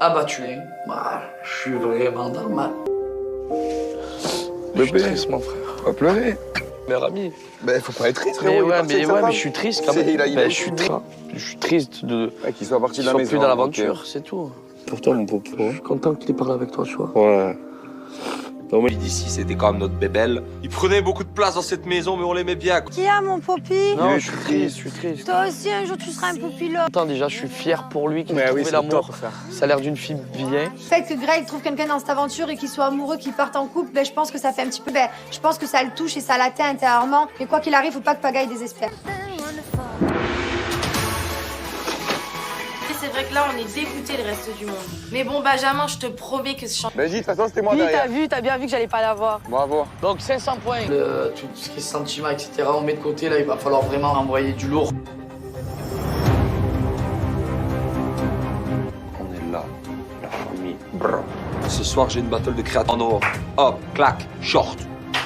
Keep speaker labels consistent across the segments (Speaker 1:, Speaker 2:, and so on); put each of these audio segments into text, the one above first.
Speaker 1: abattu. Bah, je suis vraiment dans le mal.
Speaker 2: Bébé, triste, mon frère.
Speaker 3: Va pleurer.
Speaker 2: Meilleur ami.
Speaker 3: Ben, faut pas être triste,
Speaker 2: Mais
Speaker 3: frérot.
Speaker 2: mais je suis triste quand même. Je suis triste de
Speaker 3: qu'il soit parti de la
Speaker 2: qu'il
Speaker 3: maison.
Speaker 2: soit plus dans l'aventure, c'est tout.
Speaker 4: Pour toi, mon popo.
Speaker 2: Je suis content qu'il ait parlé avec toi, tu vois.
Speaker 4: Ouais.
Speaker 5: D'ici, c'était quand même notre bébelle. Il prenait beaucoup de place dans cette maison, mais on l'aimait bien.
Speaker 6: Qui a mon popi?
Speaker 2: Non, je suis triste.
Speaker 6: Toi aussi, un jour, tu seras un popilote.
Speaker 2: Attends, déjà, je suis fier pour lui qu'il ait
Speaker 4: Mais
Speaker 2: trouvé
Speaker 4: oui, c'est
Speaker 2: l'amour.
Speaker 4: top, frère.
Speaker 2: Ça a l'air d'une fille bien.
Speaker 6: Le fait que Greg trouve quelqu'un dans cette aventure et qu'il soit amoureux, qu'il parte en couple, ben, je pense que ça fait un petit peu... Ben, je pense que ça le touche et ça l'atteint intérieurement. Mais quoi qu'il arrive, faut pas que Pagaille désespère.
Speaker 7: C'est vrai que là, on est dégoûté le reste du monde. Mais bon, Benjamin, je te promets que ce chant...
Speaker 3: Ben, dis, de toute façon, c'était moi
Speaker 6: Oui,
Speaker 3: derrière.
Speaker 6: t'as bien vu que j'allais pas l'avoir.
Speaker 3: Bravo.
Speaker 2: Donc 500 points.
Speaker 1: Tout ce qui est sentiments, etc., on met de côté. Là, il va falloir vraiment envoyer du lourd.
Speaker 5: On est là, la famille. Brr. Ce soir, j'ai une battle de créateurs en or. Hop, clac, short.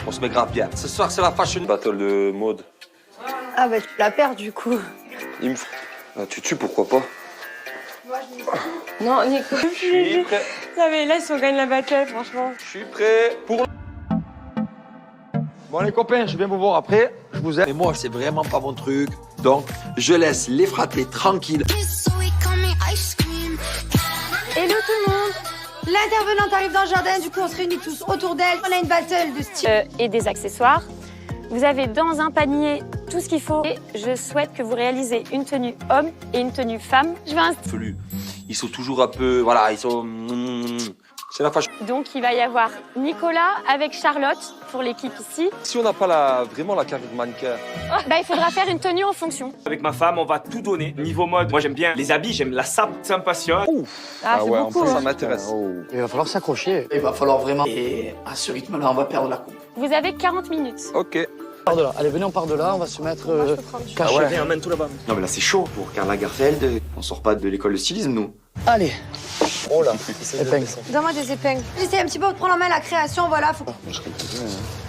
Speaker 5: On se met grave bien. Ce soir, c'est la fashion battle de mode.
Speaker 6: Ah bah tu la perds du coup.
Speaker 5: Il me faut... Ah, tu tues, pourquoi pas?
Speaker 7: Non, Nico.
Speaker 5: Je suis prêt.
Speaker 7: Non, mais là, si on gagne la bataille, franchement.
Speaker 5: Je suis prêt pour...
Speaker 8: Bon les copains, je viens vous voir après, je vous aime.
Speaker 5: Mais moi, c'est vraiment pas mon truc. Donc, je laisse les frater tranquilles.
Speaker 6: Hello tout le monde. L'intervenante arrive dans le jardin, du coup on se réunit tous autour d'elle. On a une battle de style.
Speaker 9: Et des accessoires. Vous avez dans un panier tout ce qu'il faut. Et je souhaite que vous réalisez une tenue homme et une tenue femme. Je vais
Speaker 5: Felu. Ils sont toujours un peu... Voilà, ils sont... C'est la fashion.
Speaker 9: Donc il va y avoir Nicolas avec Charlotte pour l'équipe ici.
Speaker 5: Si on n'a pas vraiment la carrière de mannequin...
Speaker 9: Bah, il faudra faire une tenue en fonction.
Speaker 10: Avec ma femme, on va tout donner. Niveau mode, moi j'aime bien les habits, j'aime la sape, ça me passionne.
Speaker 6: Ah, c'est beaucoup.
Speaker 5: Ça m'intéresse.
Speaker 2: Il va falloir s'accrocher.
Speaker 1: Il va falloir vraiment... Et à ce rythme-là, on va perdre la coupe.
Speaker 9: Vous avez 40 minutes.
Speaker 5: Ok.
Speaker 2: On part de là. Allez, venez, on part de là. On va se mettre caché.
Speaker 10: Viens, emmène tout là-bas.
Speaker 8: Non mais là c'est chaud pour Karl Lagerfeld. On sort pas de l'école de stylisme nous.
Speaker 2: Allez.
Speaker 3: Oh là.
Speaker 2: Épingle.
Speaker 6: Donne-moi des épingles. J'essaie un petit peu de prendre en main la création, voilà. Faut...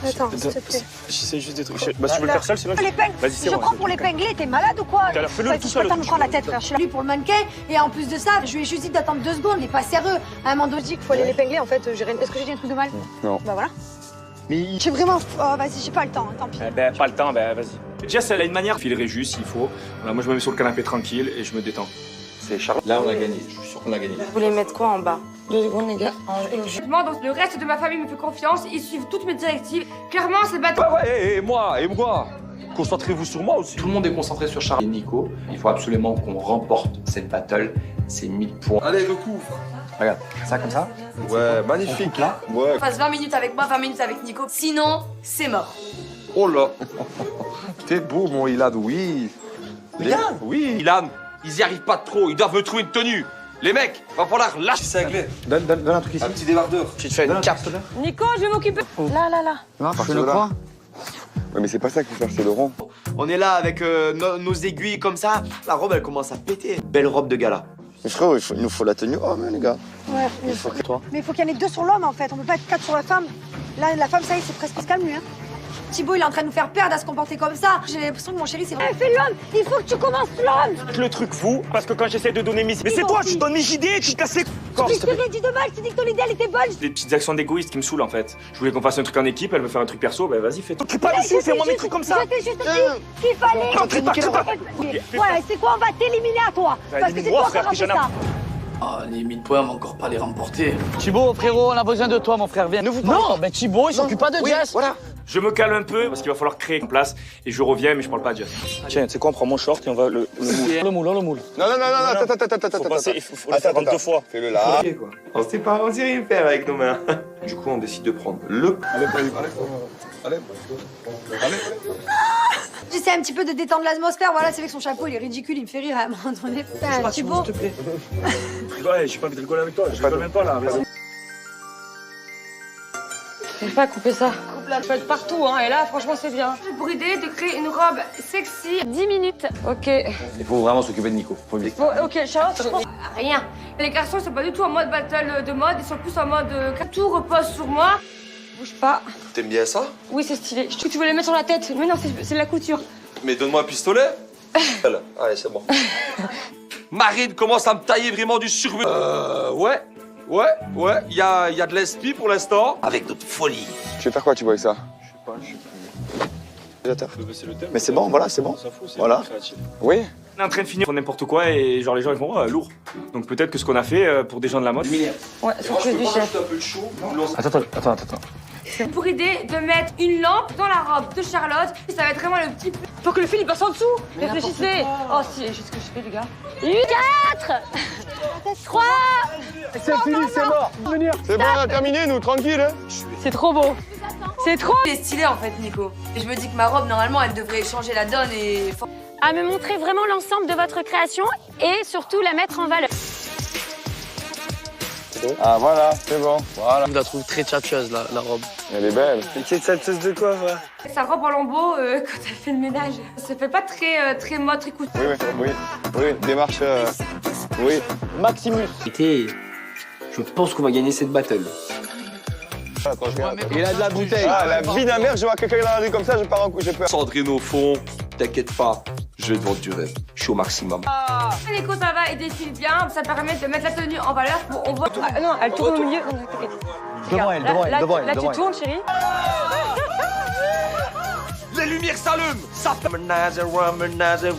Speaker 6: Attends, s'il te plaît.
Speaker 10: J'essaie juste des trucs. Bah, si tu veux le faire seul, c'est bon.
Speaker 6: L'épingle.
Speaker 10: Vas-y, c'est
Speaker 6: Je
Speaker 10: bon.
Speaker 6: prends pour l'épingler, t'es malade ou quoi?
Speaker 10: Alors, fais-le
Speaker 6: Ouais,
Speaker 10: tout
Speaker 6: je
Speaker 10: seul,
Speaker 6: peux pas me
Speaker 10: tu
Speaker 6: prendre la
Speaker 10: peux.
Speaker 6: tête, frère. Je suis lui pour le mannequin. Et en plus de ça, je lui ai juste dit d'attendre 2 secondes. Il est pas sérieux. À un moment donné, je dis qu'il faut aller l'épingler. En fait, est-ce que j'ai dit un truc de mal?
Speaker 3: Non.
Speaker 6: Bah voilà. Mais j'ai vraiment... Oh, vas-y, j'ai pas le temps, tant pis.
Speaker 10: Ben, pas le temps, ben vas-y. Jess, elle a une manière, filerait juste s'il faut. Voilà, moi je me mets sur le canapé tranquille et je me détends.
Speaker 5: C'est Charlotte.
Speaker 8: Là on a gagné, je suis sûr qu'on a gagné.
Speaker 7: Vous voulez mettre quoi en bas?
Speaker 9: 2 secondes, les gars.
Speaker 7: Donc, le reste de ma famille me fait confiance, ils suivent toutes mes directives. Clairement, c'est le bateau.
Speaker 5: Et moi. Concentrez-vous sur moi aussi.
Speaker 8: Tout le monde est concentré sur Charles et Nico. Il faut absolument qu'on remporte cette battle. C'est 1000 points.
Speaker 5: Allez, recouvre.
Speaker 3: Regarde, ça comme ça.
Speaker 5: Ouais, magnifique.
Speaker 3: Là. Ouais.
Speaker 7: On passe 20 minutes avec moi, 20 minutes avec Nico. Sinon, c'est mort.
Speaker 5: Oh là. T'es beau, mon Ilan, oui. Ilan? Oui, Ilan. Ils y arrivent pas trop. Ils doivent me trouver une tenue. Les mecs, va falloir lâcher ça anglais.
Speaker 3: Donne un truc ici.
Speaker 5: Un petit débardeur.
Speaker 2: Tu te fais une cape.
Speaker 7: Nico, je vais m'occuper. Là.
Speaker 3: Non, je le crois. Ouais, mais c'est pas ça qu'il faut faire, c'est le rond.
Speaker 8: On est là avec nos aiguilles comme ça. La robe elle commence à péter. Belle robe de gala.
Speaker 3: Mais frérot, il nous faut la tenue homme, les gars.
Speaker 6: Ouais, mais il faut qu'il y en ait 2 sur l'homme, en fait. On peut pas être 4 sur la femme. Là, la femme, ça y est, c'est presque calme, lui, hein. Thibaut, il est en train de nous faire perdre à se comporter comme ça. J'ai l'impression que mon chéri, c'est vraiment... Fais l'homme. Il faut que tu commences l'homme.
Speaker 10: Faites le truc vous, parce que quand j'essaie de donner mes... Mais c'est toi, tu donnes mes idées, tu te casses les...
Speaker 6: Je t'ai dit de mal, je t'ai dit que ton idée, elle était bonne.
Speaker 10: Des petites actions d'égoïste qui me saulent en fait. Je voulais qu'on fasse un truc en équipe, elle veut faire un truc perso, ben vas-y, fais-toi. T'es pas dessus, fais-moi mes trucs comme ça.
Speaker 6: Je t'ai juste dit qu'il fallait... Ouais, c'est quoi? On va t'éliminer à toi. Parce que c'est toi qui as fait ça.
Speaker 1: Ah, les 1000 points, on va encore pas les remporter.
Speaker 2: Thibaut, frérot, on a besoin de toi, mon frère. Viens. Non, mais Thibaut, il s'occupe pas de Jess.
Speaker 8: Voilà.
Speaker 10: Je me calme un peu, parce qu'il va falloir créer une place, et je reviens, mais je parle pas de Jess. Tiens, tu sais quoi, on prend mon short et on va le moule.
Speaker 2: Le moule.
Speaker 3: Non, attends.
Speaker 10: Faut passer, il faut le faire en 2 fois.
Speaker 3: Fais-le là.
Speaker 8: Ok quoi. On sait rien faire avec nos mains.
Speaker 5: Du coup, on décide de prendre le...
Speaker 3: Allez.
Speaker 6: J'essaie un petit peu de détendre l'atmosphère. Voilà, c'est vrai que son chapeau, il est ridicule, il me fait rire à un moment donné. Putain, Thibaut.
Speaker 10: S'il te plaît. Ouais, j'ai pas envie de rigoler avec toi, je rigole même pas là.
Speaker 7: Je vais pas couper ça. Je peux être partout, hein, et là, franchement, c'est bien. Pour aider de créer une robe sexy.
Speaker 9: 10 minutes.
Speaker 7: Ok.
Speaker 8: Il faut vraiment s'occuper de Nico.
Speaker 7: Bon, ok, Charlotte, rien. Les garçons, ils sont pas du tout en mode battle de mode, ils sont plus en mode tout repose sur moi. Bouge pas.
Speaker 5: T'aimes bien ça?
Speaker 7: Oui, c'est stylé. Je trouve que tu veux les mettre sur la tête. Mais non, c'est de la couture.
Speaker 5: Mais donne-moi un pistolet. Allez, c'est bon. Marine commence à me tailler vraiment du survêt. Ouais, il y a de l'esprit pour l'instant. Avec notre folie.
Speaker 3: Tu veux faire quoi, tu vois, avec ça?
Speaker 4: Mais c'est bon, voilà, c'est bon. Voilà.
Speaker 3: Oui.
Speaker 10: On est en train de finir n'importe quoi et genre les gens ils font lourd. Donc peut-être que ce qu'on a fait pour des gens de la mode.
Speaker 9: Ouais, surtout du chef.
Speaker 2: Attends.
Speaker 7: Pour idée de mettre une lampe dans la robe de Charlotte, ça va être vraiment le petit...
Speaker 9: Faut que le fil il passe en dessous. Réfléchissez. Oh si, juste ce que je fais les gars. 4 3
Speaker 3: C'est fini, c'est mort. C'est bon, on a terminé, nous, tranquille. Hein.
Speaker 9: C'est trop beau. C'est trop.
Speaker 7: C'est stylé en fait, Nico. Et je me dis que ma robe, normalement, elle devrait changer la donne et...
Speaker 9: À me montrer vraiment l'ensemble de votre création et surtout la mettre en valeur.
Speaker 3: Ah, voilà, c'est bon. Voilà.
Speaker 1: Je la trouve très tchatcheuse, la robe.
Speaker 3: Elle est belle.
Speaker 4: C'est tchatcheuse de quoi, ouais?
Speaker 7: Sa robe en lambeaux, quand elle fait le ménage, ça fait pas très mode, très coûteux.
Speaker 3: Oui, démarche. Oui.
Speaker 4: Maximus.
Speaker 8: Je pense qu'on va gagner cette battle.
Speaker 4: Il a de la bouteille.
Speaker 3: Ah, la vie d'un mère, je vois quelqu'un dans la rue comme ça, je pars en coup, j'ai peur.
Speaker 5: Sandrine au fond, t'inquiète pas, je vais te vendre du rêve. Je suis au maximum.
Speaker 7: Nico, ça va et défile bien, ça permet de mettre la tenue en valeur. Bon, on voit...
Speaker 9: Ah, non, elle tourne au milieu.
Speaker 4: Devant elle, devant elle.
Speaker 9: Là, tu tournes, chérie.
Speaker 5: Les lumières s'allument. Ça menage,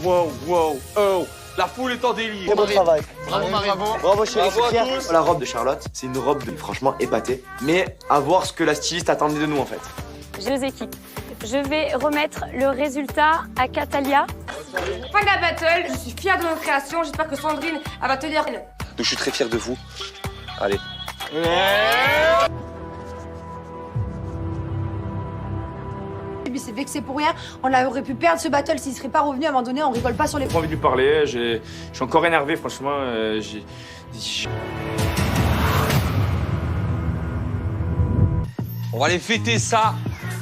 Speaker 5: wow, oh. La foule est en délire.
Speaker 4: Très beau travail.
Speaker 3: Bravo,
Speaker 4: chérie.
Speaker 5: Bravo à tous.
Speaker 4: La robe de Charlotte, c'est une robe franchement épatée. Mais à voir ce que la styliste attendait de nous en fait.
Speaker 9: J'ai deux équipes. Je vais remettre le résultat à Catalia.
Speaker 7: Fin de la battle, je suis fière de nos créations, j'espère que Sandrine, elle va tenir.
Speaker 3: Donc je suis très fier de vous. Allez.
Speaker 6: Il s'est vexé pour rien. On aurait pu perdre ce battle s'il serait pas revenu à un moment donné. On rigole pas sur les...
Speaker 10: J'ai pas envie de lui parler, je suis encore énervé franchement.
Speaker 5: On va aller fêter ça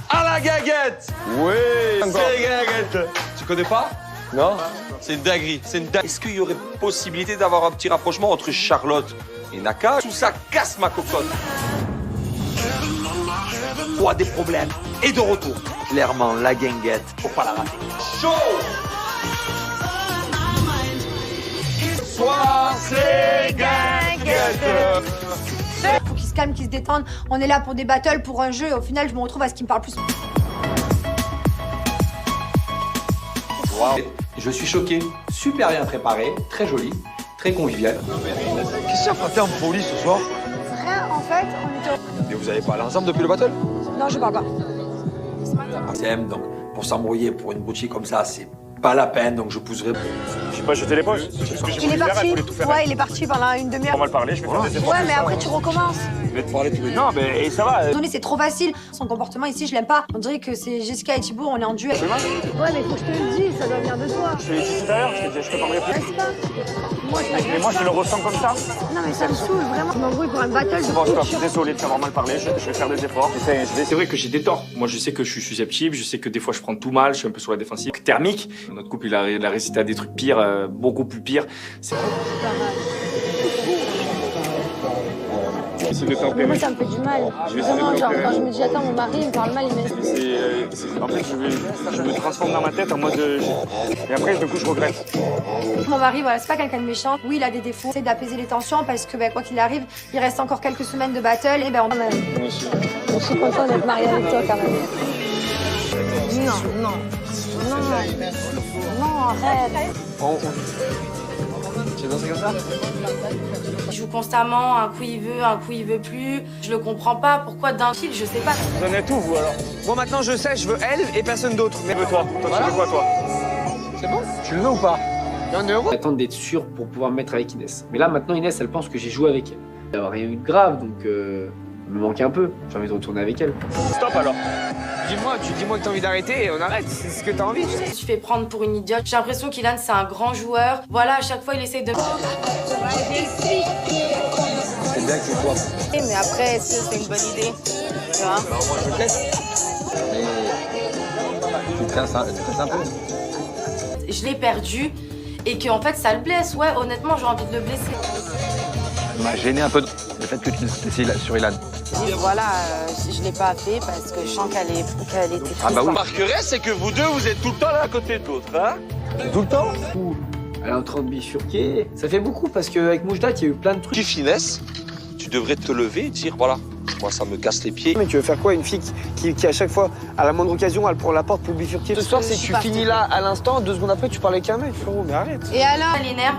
Speaker 5: à la gaguette.
Speaker 3: Oui.
Speaker 5: C'est gaguette. Tu connais pas?
Speaker 3: Non.
Speaker 5: C'est une dinguerie. Est-ce qu'il y aurait possibilité d'avoir un petit rapprochement entre Charlotte et Naka? Tout ça casse ma cocotte. Quoi des problèmes et de retour.
Speaker 4: Clairement, la guinguette.
Speaker 5: Faut pas la rater. Chaud. Soir, c'est guinguette.
Speaker 6: Faut qu'ils se calment, qu'ils se détendent. On est là pour des battles, pour un jeu. Et au final, je me retrouve à ce qui me parle plus.
Speaker 8: Wow. Je suis choqué, super bien préparé, très joli, très convivial.
Speaker 3: Qu'est-ce que ça en folie ce soir?
Speaker 6: Rien, en fait, on était...
Speaker 3: Mais vous avez pas allé ensemble depuis le battle?
Speaker 6: Non, je parle pas.
Speaker 4: CM, donc pour s'embrouiller pour une boutique comme ça, c'est pas la peine, donc je pousserai.
Speaker 10: Je sais pas, jeter les poches. C'est ce que j'ai
Speaker 6: Il est
Speaker 10: voulu faire,
Speaker 6: parti.
Speaker 10: elle voulait tout faire.
Speaker 6: Ouais, il est parti pendant une
Speaker 10: On
Speaker 6: demi-heure.
Speaker 10: va le parler, je vais faire des efforts.
Speaker 6: Ouais, mais après, tu recommences.
Speaker 10: Je vais te parler tous les deux. Non, mais ça va.
Speaker 6: Donné, c'est trop facile. Son comportement ici, je l'aime pas. On dirait que c'est Jessica et Thibaut, on est en duel. Ouais, mais faut que je te le dise, ça doit venir de toi.
Speaker 10: Je te l'ai dit tout à l'heure, je te parlerai plus.
Speaker 6: Reste pas. Moi,
Speaker 10: Mais moi, je le ressens comme ça.
Speaker 6: Non, mais ça me saoule, vraiment. Je m'embrouille pour un battle de
Speaker 10: Bon, stop,
Speaker 6: couture.
Speaker 10: désolé de t'avoir mal parlé, je vais faire des efforts. C'est vrai que j'ai des torts. Moi, je sais que je suis susceptible, je sais que des fois, je prends tout mal, je suis un peu sur la défensive. Thermique, notre couple, il a résisté à des trucs pires, beaucoup plus pires. C'est de tempérer.
Speaker 9: Moi, ça me fait du mal. Vraiment, genre, quand je me dis, attends, mon mari, il me parle mal, il me...
Speaker 10: En fait, je me transforme dans ma tête en mode... Et après, du coup, je regrette.
Speaker 6: Mon mari, voilà, c'est pas quelqu'un de méchant. Oui, il a des défauts. C'est d'apaiser les tensions parce que, quoi qu'il arrive, il reste encore quelques semaines de battle et on...
Speaker 9: Je suis contente d'être mariée avec toi, quand même. Non, arrête.
Speaker 4: Tu danses comme ça?
Speaker 7: Il joue constamment, un coup il veut plus. Je le comprends pas, pourquoi d'un fil, je sais pas.
Speaker 10: Vous en êtes où, vous, alors?
Speaker 4: Bon, maintenant je sais, je veux elle et personne d'autre.
Speaker 10: Mais toi, tu veux quoi, toi?
Speaker 4: C'est bon? Tu le veux ou pas?
Speaker 8: J'attends d'être sûr pour pouvoir me mettre avec Inès. Mais là, maintenant, Inès, elle pense que j'ai joué avec elle. Il n'y a rien eu de grave, donc il me manque un peu. J'ai envie de retourner avec elle.
Speaker 10: Stop, alors.
Speaker 4: Dis-moi que t'as envie d'arrêter et on arrête. C'est ce que t'as envie.
Speaker 7: Je me suis fait prendre pour une idiote. J'ai l'impression qu'Ilan, c'est un grand joueur. Voilà, à chaque fois, il essaie de...
Speaker 4: C'est bien que tu sois.
Speaker 7: Mais après, est-ce que c'est une bonne idée? Tu vois?
Speaker 4: Moi, je te laisse. Mais tu casses un peu.
Speaker 7: Je l'ai perdu et qu'en fait, ça le blesse. Ouais, honnêtement, j'ai envie de le blesser.
Speaker 3: Ça m'a gêné un peu le fait que tu étais sur Ilan.
Speaker 7: Voilà, je l'ai pas fait parce que je sens qu'elle était triste.
Speaker 3: Ah bah oui.
Speaker 5: Remarquerez, c'est que vous deux, vous êtes tout le temps l'un à côté de l'autre, hein?
Speaker 4: Tout le temps?
Speaker 8: Elle est en train de bifurquer. Ça fait beaucoup parce qu'avec Moujdat, il y a eu plein de trucs.
Speaker 5: Tu finesse, tu devrais te lever et dire voilà, moi ça me casse les pieds.
Speaker 11: Mais tu veux faire quoi, une fille qui à chaque fois, à la moindre occasion, elle prend la porte pour bifurquer? Ce soir, c'est que tu finis là à l'instant, 2 secondes après, tu parles avec un mec, frérot, mais arrête.
Speaker 7: Et alors, elle énerve.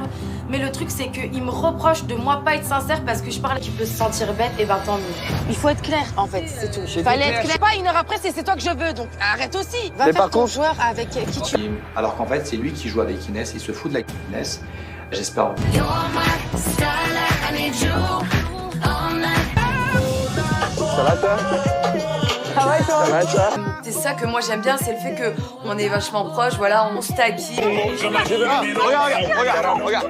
Speaker 7: Mais le truc, c'est qu'il me reproche de moi pas être sincère parce que je parle qui peut se sentir bête, et ben tant mieux.
Speaker 6: Il faut être clair, en fait, c'est tout.
Speaker 7: Fallait être clair. Pas une heure après, c'est toi que je veux, donc arrête aussi. Va
Speaker 11: Mais
Speaker 7: faire
Speaker 11: par
Speaker 7: ton
Speaker 11: contre-
Speaker 7: joueur avec qui tu...
Speaker 4: Alors qu'en fait, c'est lui qui joue avec Inès, il se fout de la Inès. J'espère.
Speaker 11: Ça va, toi? Ça va, toi? Ça va, toi?
Speaker 7: C'est ça que moi j'aime bien, c'est le fait qu'on est vachement proches, voilà, on se taquine.
Speaker 5: Regarde.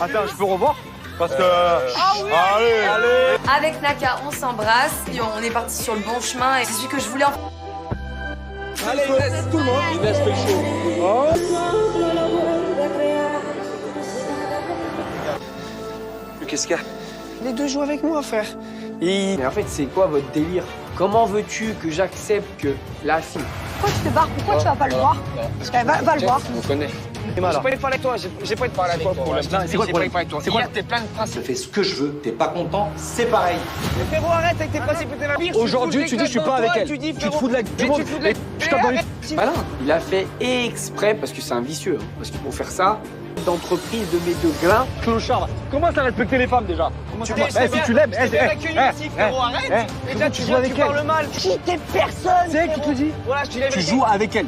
Speaker 3: Attends, je peux revoir? Parce que... Allez.
Speaker 7: Avec Naka, on s'embrasse, et on est parti sur le bon chemin, et c'est celui que je voulais en...
Speaker 11: Allez, Inès, tout le monde. Inès fait chaud.
Speaker 5: Qu'est-ce qu'il y a?
Speaker 11: Les deux jouent avec moi, frère. Mais en fait, c'est quoi votre délire? Comment veux-tu que j'accepte que la fille...
Speaker 6: Pourquoi tu te barres? Pourquoi tu vas pas le voir? Va le voir.
Speaker 11: Je me connais. J'ai pas envie de parler avec toi, j'ai pas envie de parler avec toi.
Speaker 2: C'est quoi le problème?
Speaker 11: C'est quoi? T'es plein de
Speaker 4: Je
Speaker 11: principes.
Speaker 4: fais ce que je veux, t'es pas content, c'est pareil.
Speaker 11: Mais frérot, arrête avec tes principes et tes navires.
Speaker 2: Aujourd'hui, tu dis je suis pas avec elle.
Speaker 11: Tu dis,
Speaker 2: Tu te fous de la gueule du monde. Et je tape dans les...
Speaker 8: Malin. Il a fait exprès parce que c'est un vicieux. Hein, parce que pour faire ça, d'entreprise de mes deux glins.
Speaker 2: Clochard. Commence à respecter les femmes déjà. Si tu l'aimes, arrête.
Speaker 11: Déjà, tu joues avec elle. Mal.
Speaker 6: T'es personne.
Speaker 2: C'est qui te dit?
Speaker 11: Voilà, je te l'ai
Speaker 2: Tu joues avec elle.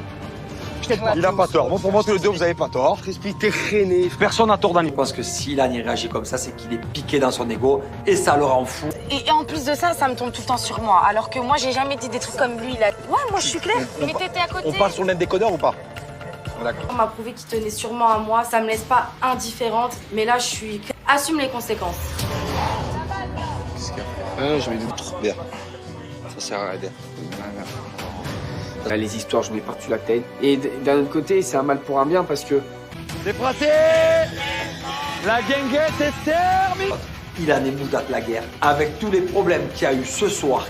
Speaker 3: Il a pas tort. Bon, pour moi, tous les deux, vous avez pas tort.
Speaker 11: Respire, t'es rené.
Speaker 2: Personne n'a tort dans
Speaker 4: Je pense que si Ilan il réagit comme ça, c'est qu'il est piqué dans son ego et ça le rend fou.
Speaker 7: Et en plus de ça, ça me tombe tout le temps sur moi, alors que moi j'ai jamais dit des trucs comme lui, là.
Speaker 6: Ouais, moi je suis claire.
Speaker 7: Mais t'étais à côté.
Speaker 3: On part sur le même décodeur ou pas?
Speaker 7: On m'a prouvé qu'il tenait sûrement à moi, ça me laisse pas indifférente, mais là je suis... Assume les conséquences.
Speaker 11: Je vais trop bien. Ça sert à rien.
Speaker 8: Là, les histoires, j'en ai partout la tête. Et d'un autre côté, c'est un mal pour un bien parce que
Speaker 2: C'est praté. La guinguette est terminée.
Speaker 4: Ilan et Moujdat la guerre, avec tous les problèmes qu'il y a eu ce soir.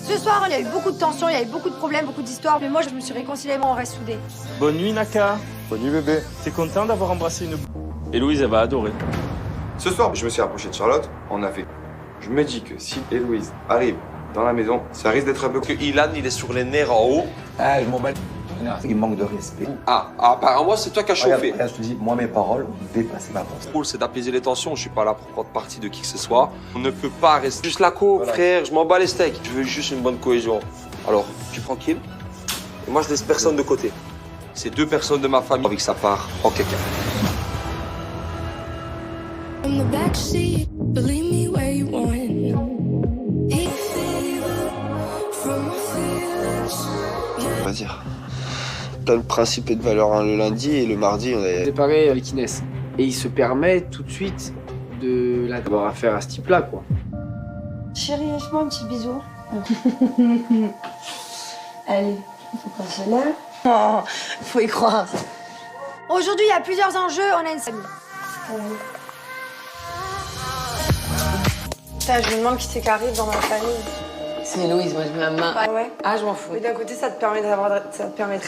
Speaker 6: Ce soir, il y a eu beaucoup de tensions, il y a eu beaucoup de problèmes, beaucoup d'histoires, mais moi je me suis réconciliée, on reste soudés.
Speaker 10: Bonne nuit, Naka.
Speaker 3: Bonne nuit, bébé.
Speaker 10: T'es content d'avoir embrassé une... Héloïse, elle va adorer.
Speaker 3: Ce soir, je me suis rapproché de Charlotte. On a fait. Je me dis que si Héloïse arrive dans la maison, ça risque d'être un peu...
Speaker 5: Que Ilan, il est sur les nerfs en haut.
Speaker 4: Ah, je m'en bats. Il manque de respect.
Speaker 5: Ah, apparemment, c'est toi qui as chauffé.
Speaker 4: Regarde, je te dis, moi, mes paroles ont dépassé ma pensée.
Speaker 5: Le rôle, c'est d'apaiser les tensions. Je suis pas là pour prendre parti de qui que ce soit. On ne peut pas rester juste la co, frère. Je m'en bats les steaks. Je veux juste une bonne cohésion. Alors, tu es tranquille. Et moi, je laisse personne de côté. C'est 2 personnes de ma famille avec sa part en quelqu'un.
Speaker 11: On va dire. Plein de principes et de valeurs, hein. Le lundi et le mardi, on est...
Speaker 8: séparé avec Inès. Et il se permet tout de suite d'avoir affaire à ce type-là, quoi.
Speaker 6: Chérie, lâche-moi un petit bisou. Allez, faut qu'on se lève. Oh, faut y croire. Aujourd'hui, il y a plusieurs enjeux, on a une famille. Putain, je me demande qui c'est qui arrive dans ma famille.
Speaker 7: C'est Héloïse, moi je mets ma main.
Speaker 6: Ah ouais?
Speaker 7: Ah, je m'en fous.
Speaker 6: Mais d'un côté, ça te permettrait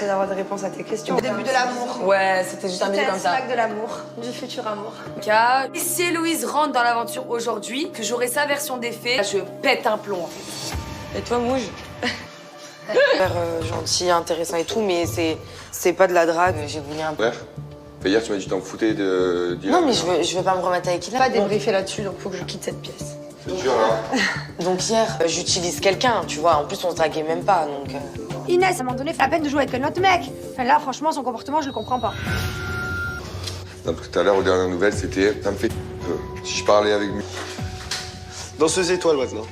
Speaker 6: d'avoir des réponses à tes questions. Le début de l'amour.
Speaker 7: Ouais, c'était juste un
Speaker 6: C'était
Speaker 7: bisou
Speaker 6: un
Speaker 7: comme ça.
Speaker 6: smack de l'amour, du futur amour.
Speaker 7: Et si Héloïse rentre dans l'aventure aujourd'hui, que j'aurai sa version des faits, je pète un plomb en fait. Et toi, Mouge? Gentil, intéressant et tout, mais c'est pas de la drague. J'ai voulu un peu.
Speaker 3: Bref. Hier, tu m'as dit que t'en foutais de dire...
Speaker 7: Non, mais je veux pas me remettre avec Ilan. Pas débriefer là-dessus, donc faut que je quitte cette pièce.
Speaker 3: C'est dur, là.
Speaker 7: Donc hier, j'utilise quelqu'un, tu vois. En plus, on se draguait même pas, donc.
Speaker 6: Inès, à un moment donné, fait la peine de jouer avec un autre mec. Enfin, là, franchement, son comportement, je le comprends pas.
Speaker 3: Non, parce que tout à l'heure, aux dernières nouvelles, c'était... Ça me fait... si je parlais avec lui...
Speaker 11: Danseuse étoile, maintenant.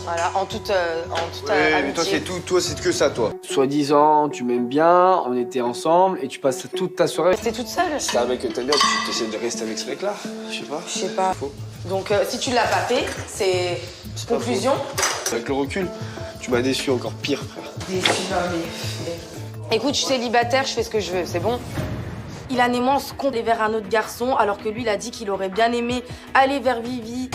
Speaker 7: Voilà, en toute
Speaker 11: mais
Speaker 7: amitié.
Speaker 11: toi, c'est tout, toi, c'est que ça, toi.
Speaker 8: Soi-disant, tu m'aimes bien, on était ensemble et tu passes toute ta soirée.
Speaker 7: T'es toute seule?
Speaker 11: C'est un mec que t'aimes bien, tu essaies de rester avec ce mec-là. Je sais pas.
Speaker 7: Je sais pas.
Speaker 11: Faux.
Speaker 7: Donc, si tu l'as pas fait, c'est conclusion.
Speaker 11: Avec le recul, tu m'as déçu encore pire, frère.
Speaker 7: Écoute, je suis célibataire, je fais ce que je veux, c'est bon?
Speaker 12: Ilan et moi, on se compte aller vers un autre garçon, alors que lui, il a dit qu'il aurait bien aimé aller vers Vivi.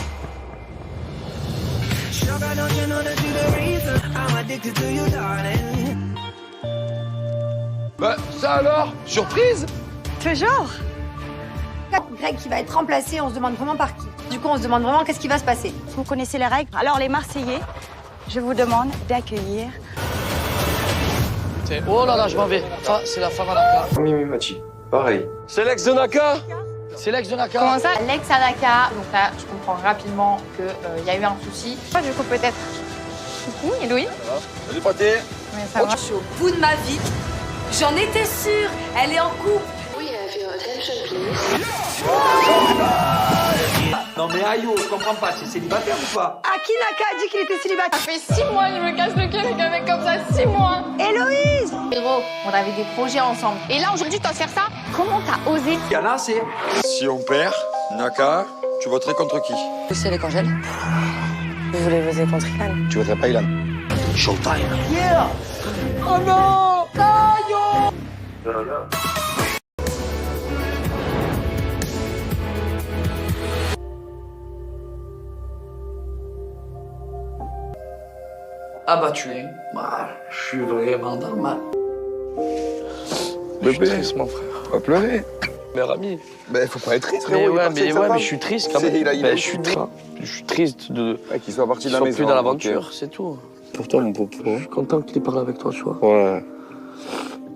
Speaker 4: Bah, ça alors? Surprise?
Speaker 6: Ce genre Greg qui va être remplacé, on se demande vraiment par qui. Du coup, on se demande vraiment qu'est-ce qui va se passer.
Speaker 13: Vous connaissez les règles. Alors, les Marseillais, je vous demande d'accueillir...
Speaker 1: Oh là là, je m'en vais. Ça, c'est la femme à Naka.
Speaker 3: Mimi Machi, pareil.
Speaker 5: C'est l'ex de Naka?
Speaker 1: C'est l'ex de Naka.
Speaker 14: Comment ça? L'ex à Naka. Donc là, je comprends rapidement qu'il y a eu un souci. Du coup, peut-être. Coucou, et Louis?
Speaker 5: Salut, Pathé.
Speaker 14: Mais ça va.
Speaker 12: Je suis au bout de ma vie. J'en étais sûre. Elle est en couple.
Speaker 4: Non mais Ayo, je comprends pas, c'est célibataire ou pas?
Speaker 6: Aki Naka a dit qu'il était célibataire.
Speaker 14: Ça fait 6 mois que je me casse le cul avec un mec comme ça, 6 mois.
Speaker 6: Héloïse!
Speaker 14: Héros, on avait des projets ensemble. Et là, aujourd'hui, tu vas faire ça? Comment t'as osé?
Speaker 4: Yana, c'est...
Speaker 5: Si on perd, Naka, tu voterais contre qui?
Speaker 12: C'est les congèles. Vous voulez voter contre Ilan?
Speaker 5: Tu voterais pas Ilan?
Speaker 4: Showtime.
Speaker 6: Yeah!
Speaker 4: Oh non! Ayo!
Speaker 1: Abattu. Bah, je suis vraiment dans le mal.
Speaker 5: Bébé, triste, mon frère. Pas pleurer. Meilleur ami. Ben, faut pas être triste,
Speaker 11: Mais
Speaker 5: frérot.
Speaker 11: mais je suis triste quand même. Je suis triste de
Speaker 3: Qu'il soit parti de la
Speaker 11: qu'il soit
Speaker 3: maison.
Speaker 11: plus dans l'aventure, c'est tout.
Speaker 5: Pour toi, mon popo.
Speaker 11: Je suis content qu'il ait parlé avec toi, tu vois.
Speaker 5: Ouais.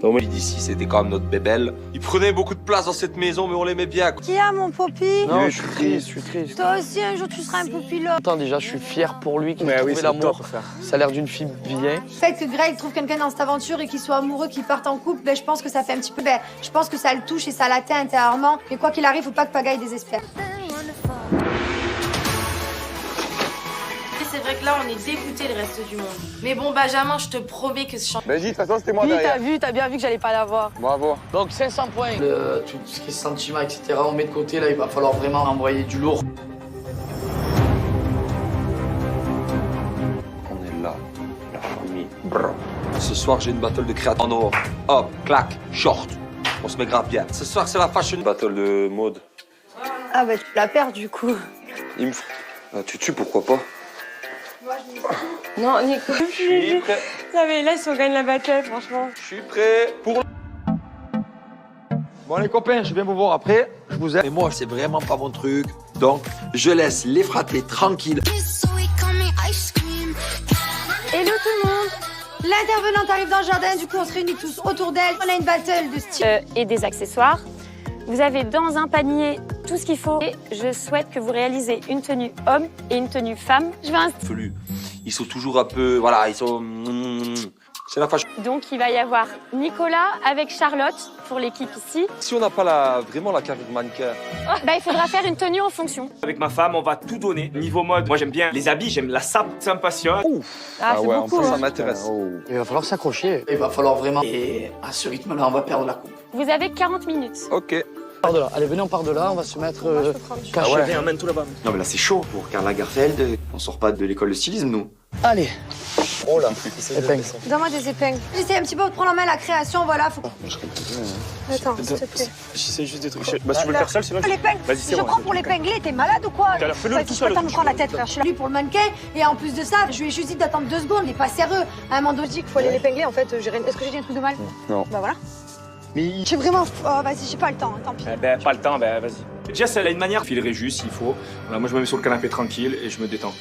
Speaker 5: Non, mais d'ici, c'était quand même notre bébelle. Il prenait beaucoup de place dans cette maison, mais on l'aimait bien.
Speaker 6: Qui a mon popi?
Speaker 11: Non, je suis triste.
Speaker 6: Toi aussi, un jour, tu seras un popilote.
Speaker 11: Attends, déjà, je suis fier pour lui qu'il ait
Speaker 2: Mais oui,
Speaker 11: trouvé
Speaker 2: c'est
Speaker 11: l'amour.
Speaker 2: top, frère.
Speaker 11: Ça a l'air d'une fille bien.
Speaker 6: Le fait que Greg trouve quelqu'un dans cette aventure et qu'il soit amoureux, qu'il parte en couple, ben, je pense que ça fait un petit peu... Ben, je pense que ça le touche et ça l'atteint intérieurement. Mais quoi qu'il arrive, faut pas que Pagaille désespère.
Speaker 12: C'est vrai que là, on est dégoûté le reste du monde. Mais bon, Benjamin, je te promets que ce chant...
Speaker 3: Vas-y, de toute façon, c'était moi
Speaker 6: Oui,
Speaker 3: derrière.
Speaker 6: t'as bien vu que j'allais pas l'avoir.
Speaker 3: Bravo.
Speaker 11: Donc 500 points.
Speaker 1: Tout ce qui est sentiment, etc., on met de côté. Là, il va falloir vraiment envoyer du lourd.
Speaker 5: On est là, la famille. Brr. Ce soir, j'ai une battle de créateurs en or. Hop, clac, short. On se met grave bien. Ce soir, c'est la fashion battle de mode.
Speaker 6: Ah bah tu la perds du coup.
Speaker 5: Il me faut... Ah, tu tues, pourquoi pas?
Speaker 7: Non, Nico.
Speaker 5: Je suis prêt.
Speaker 7: Non, mais là, si on gagne la bataille, franchement.
Speaker 5: Je suis prêt pour...
Speaker 4: Bon les copains, je viens vous voir après, je vous aime. Mais moi, c'est vraiment pas mon truc. Donc, je laisse les fratés tranquilles.
Speaker 6: Hello tout le monde. L'intervenante arrive dans le jardin, du coup on se réunit tous autour d'elle. On a une battle de style.
Speaker 9: Et des accessoires. Vous avez dans un panier tout ce qu'il faut. Et je souhaite que vous réalisez une tenue homme et une tenue femme. Je vais
Speaker 5: Felu. Ils sont toujours un peu... Voilà, ils sont... C'est la fashion.
Speaker 9: Donc il va y avoir Nicolas avec Charlotte pour l'équipe ici.
Speaker 5: Si on n'a pas vraiment la carrure de mannequin...
Speaker 9: Bah, il faudra faire une tenue en fonction.
Speaker 10: Avec ma femme, on va tout donner. Niveau mode, moi j'aime bien les habits, j'aime la sape, ça me passionne.
Speaker 6: Ah, c'est beaucoup.
Speaker 5: ça m'intéresse.
Speaker 11: Il va falloir s'accrocher.
Speaker 1: Il va falloir vraiment... Et à ce rythme-là, on va perdre la coupe.
Speaker 9: Vous avez 40 minutes.
Speaker 5: Ok.
Speaker 11: On part de là. Allez, venez, on part de là. On va se mettre caché.
Speaker 10: Viens, emmène tout là-bas.
Speaker 2: Non mais là c'est chaud pour Karl Lagerfeld. On sort pas de l'école de stylisme nous.
Speaker 11: Allez.
Speaker 2: Oh là.
Speaker 11: Épingle.
Speaker 6: Donne-moi des épingles. J'essaie un petit peu de prendre en main la création, voilà. Faut... Attends, s'il te plaît.
Speaker 2: J'essaie juste des trucs. Bah si tu veux le faire seul, c'est vrai.
Speaker 6: L'épingle.
Speaker 2: Vas-y,
Speaker 6: Si
Speaker 2: c'est
Speaker 6: je
Speaker 2: bon.
Speaker 6: prends pour l'épingler, t'es malade ou quoi?
Speaker 2: T'as fais-le
Speaker 6: Ouais,
Speaker 2: tout
Speaker 6: je
Speaker 2: seul.
Speaker 6: peux pas me prendre la tête, frère. Je suis là pour le mannequin. Et en plus de ça, je lui ai juste dit d'attendre 2 secondes. Il est pas sérieux. À un moment donné, je dis qu'il faut aller l'épingler. En fait, est-ce que j'ai dit un truc de mal?
Speaker 3: Non.
Speaker 6: Bah voilà.
Speaker 2: Mais
Speaker 6: J'ai vraiment... Oh, vas-y, j'ai pas le temps, tant pis.
Speaker 10: Ben, pas le temps, ben vas-y. Jess, elle a une manière, filerait juste s'il faut. Voilà, moi je me mets sur le canapé tranquille et je me détends.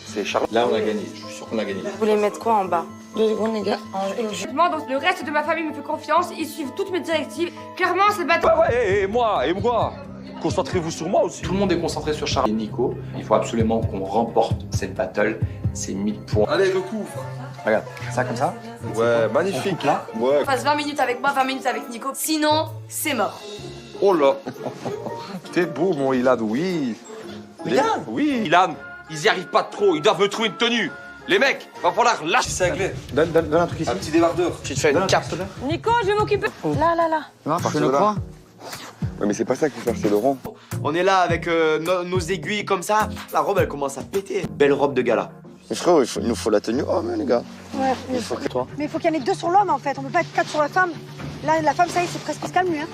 Speaker 5: C'est Charlotte. Là, on a gagné. Je suis sûr qu'on a gagné.
Speaker 12: Vous voulez mettre quoi en bas?
Speaker 7: 2 secondes, les gars. Donc, le reste de ma famille me fait confiance, ils suivent toutes mes directives. Clairement, c'est le bateau.
Speaker 5: Ouais, et moi. Concentrez-vous sur moi aussi.
Speaker 15: Tout le monde est concentré sur Charles et Nico. Il faut absolument qu'on remporte cette battle. C'est 1000 points.
Speaker 5: Allez, recouvre.
Speaker 11: Regarde, ça comme ça.
Speaker 5: Ouais, magnifique.
Speaker 11: Là.
Speaker 5: Ouais.
Speaker 12: On passe 20 minutes avec moi, 20 minutes avec Nico. Sinon, c'est mort.
Speaker 5: Oh là. T'es beau, mon Ilan, oui.
Speaker 11: Ilan?
Speaker 5: Oui. Ilan, ils y arrivent pas trop. Ils doivent me trouver une tenue. Les mecs, va falloir lâcher cinglé.
Speaker 11: Donne un truc ici.
Speaker 5: Un petit débardeur.
Speaker 11: Tu te fais une cape.
Speaker 7: Nico, je vais m'occuper. Là.
Speaker 11: Non,
Speaker 3: Partir
Speaker 11: je le
Speaker 3: de là.
Speaker 11: crois.
Speaker 3: Ouais, mais c'est pas ça qu'il faut faire, c'est le rond.
Speaker 2: on est là avec nos aiguilles comme ça. La robe elle commence à péter. Belle robe de gala.
Speaker 3: Mais frérot, il nous faut la tenue homme, les gars.
Speaker 6: Ouais, mais il faut qu'il y en ait 2 sur l'homme en fait. On peut pas être 4 sur la femme. Là, la femme, ça y est, c'est presque se calme lui. Hein.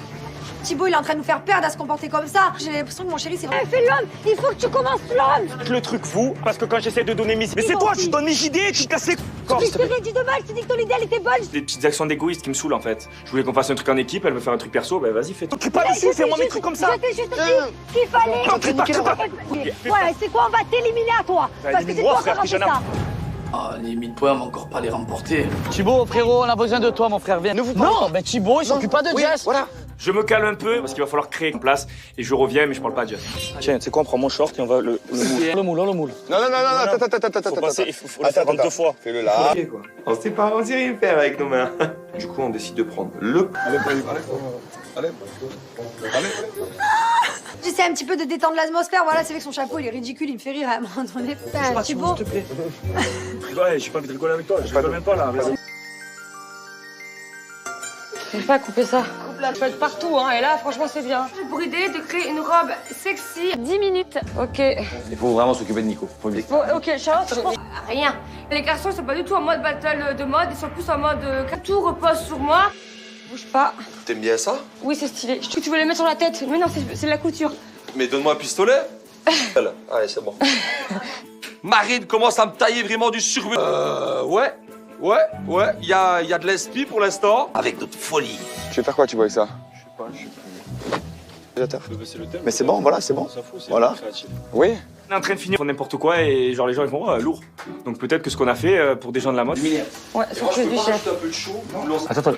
Speaker 6: Thibaut, il est en train de nous faire perdre à se comporter comme ça. J'ai l'impression que mon chéri, c'est vraiment... Fais l'homme. Il faut que tu commences l'homme.
Speaker 2: Le truc fou, parce que quand j'essaie de donner mes... Mais c'est toi, tu donnes mes idées, tu te casses les...
Speaker 6: Je t'ai dit de mal, je t'ai dit que ton idée, elle était bonne.
Speaker 10: Des petites actions d'égoïste qui me saulent en fait. Je voulais qu'on fasse un truc en équipe, elle veut faire un truc perso, bah vas-y, fais-toi.
Speaker 2: Tu pas dessus, fais-moi mes trucs comme ça.
Speaker 6: Je t'ai juste dit qu'il fallait... Ouais, c'est quoi, on va t'éliminer à toi. Parce que c'est toi qui as raté ça.
Speaker 1: Ah, les 1000 points, on va encore pas les remporter.
Speaker 11: Thibaut, frérot, on a besoin de toi, mon frère, viens. Ne vous parlez pas. Mais Thibaut, il s'occupe pas de Jess.
Speaker 10: Voilà. Je me calme un peu parce qu'il va falloir créer une place et je reviens mais je parle pas à Jess.
Speaker 2: Tiens, tu sais quoi, on prend mon short et on va le moule.
Speaker 11: Le moule, le moule.
Speaker 3: Non, attends.
Speaker 2: Il faut le faire en 2 fois.
Speaker 3: Fais-le là. Ok, quoi. On sait rien faire avec nos mains. Du coup, on décide de prendre le... Allez.
Speaker 6: J'essaie un petit peu de détendre l'atmosphère. Voilà, c'est vrai que son chapeau, il est ridicule, il me fait rire à un moment donné. Putain, Thibaut.
Speaker 2: S'il te plaît. Ouais, j'ai pas envie de rigoler avec toi. Je rigole même pas là. Vas-y.
Speaker 12: Je vais pas couper ça. Coupe la fête partout, hein. Et là, franchement, c'est bien.
Speaker 7: Pour aider de créer une robe sexy.
Speaker 9: 10 minutes.
Speaker 12: Ok.
Speaker 15: Il faut vraiment s'occuper de Nico.
Speaker 12: Bon, ok, Charlotte.
Speaker 7: Rien. Les garçons, ils sont pas du tout en mode battle de mode, ils sont plus en mode tout repose sur moi.
Speaker 12: Bouge pas.
Speaker 5: T'aimes bien ça?
Speaker 12: Oui, c'est stylé. Je crois que tu veux les mettre sur la tête. Mais non, c'est de la couture.
Speaker 5: Mais donne-moi un pistolet. Allez, c'est bon. Marine commence à me tailler vraiment du survêt. Ouais. Il y a de l'esprit pour l'instant. Avec notre folie.
Speaker 3: Tu veux faire quoi, Thibaut, avec ça?
Speaker 2: Je sais pas. C'est le thème.
Speaker 3: Mais c'est bon, voilà, c'est bon.
Speaker 2: On s'en fout, c'est
Speaker 3: Voilà.
Speaker 2: créatif.
Speaker 3: Oui.
Speaker 10: On est en train de finir n'importe quoi et genre les gens ils font lourd. Donc peut-être que ce qu'on a fait pour des gens de la mode.
Speaker 12: Ouais, sauf que du chef.
Speaker 5: un peu de chaud.
Speaker 11: Attends.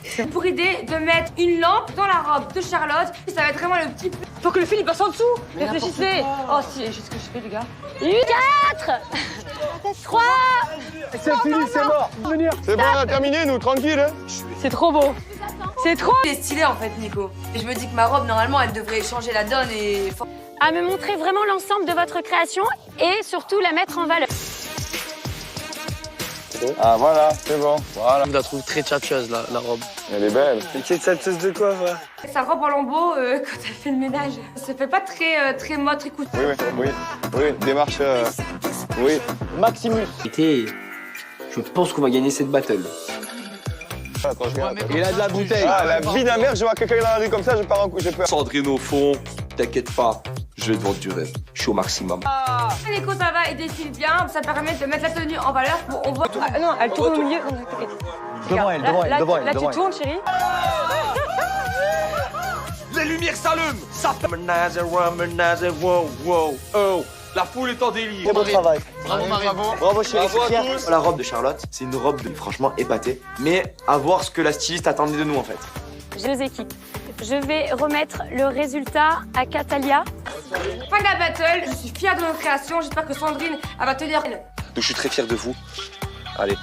Speaker 7: C'est pour aider de mettre une lampe dans la robe de Charlotte. Ça va être vraiment le petit...
Speaker 12: Faut que le fil il passe en dessous. Réfléchissez. Oh, si, juste ce que je fais, les gars.
Speaker 9: 4 3
Speaker 11: C'est fini, c'est mort. Venir.
Speaker 3: C'est bon, on a terminé, nous, tranquille. Hein.
Speaker 12: C'est trop beau. C'est trop. Il est stylé en fait, Nico. Et je me dis que ma robe, normalement, elle devrait changer la donne et...
Speaker 9: À me montrer vraiment l'ensemble de votre création et surtout la mettre en valeur.
Speaker 3: Ah, voilà, c'est bon. Voilà.
Speaker 1: Je la trouve très tchatcheuse, la robe.
Speaker 3: Elle est belle.
Speaker 11: Mais quelle tchatcheuse de quoi, va?
Speaker 7: Sa robe en lambeaux quand elle fait le ménage. Ça fait pas très mode, très coûteux.
Speaker 3: Oui, démarche... Oui.
Speaker 11: Maximus.
Speaker 8: Je pense qu'on va gagner cette battle.
Speaker 3: Attends, je regarde.
Speaker 11: Il a de la bouteille.
Speaker 3: Ah, la vie d'un mère, je vois quelqu'un dans la rue comme ça, je pars en coup, j'ai peur.
Speaker 5: Sandrine au fond, t'inquiète pas. Je vais te vendre du rêve. Je suis au maximum.
Speaker 7: Nico, ça va et défile bien. Ça permet de mettre la tenue en valeur. Bon, on voit...
Speaker 12: Ah, non, elle tourne au milieu. Non, t'inquiète.
Speaker 11: Devant elle.
Speaker 12: Là, tu tournes, chérie.
Speaker 5: Les lumières s'allument. Ça fait... Menage, wow. Oh, la foule est en délire.
Speaker 11: Très bon travail.
Speaker 1: Bravo, Marie.
Speaker 11: Bravo, chérie.
Speaker 5: Bravo à tous.
Speaker 16: La robe de Charlotte, c'est une robe franchement épatée. Mais à voir ce que la styliste attendait de nous, en fait.
Speaker 9: J'ai 2 équipes. Je vais remettre le résultat à Catalia.
Speaker 7: Fin de la battle. Je suis fière de nos créations. J'espère que Sandrine, elle va tenir.
Speaker 5: Donc je suis très fier de vous. Allez.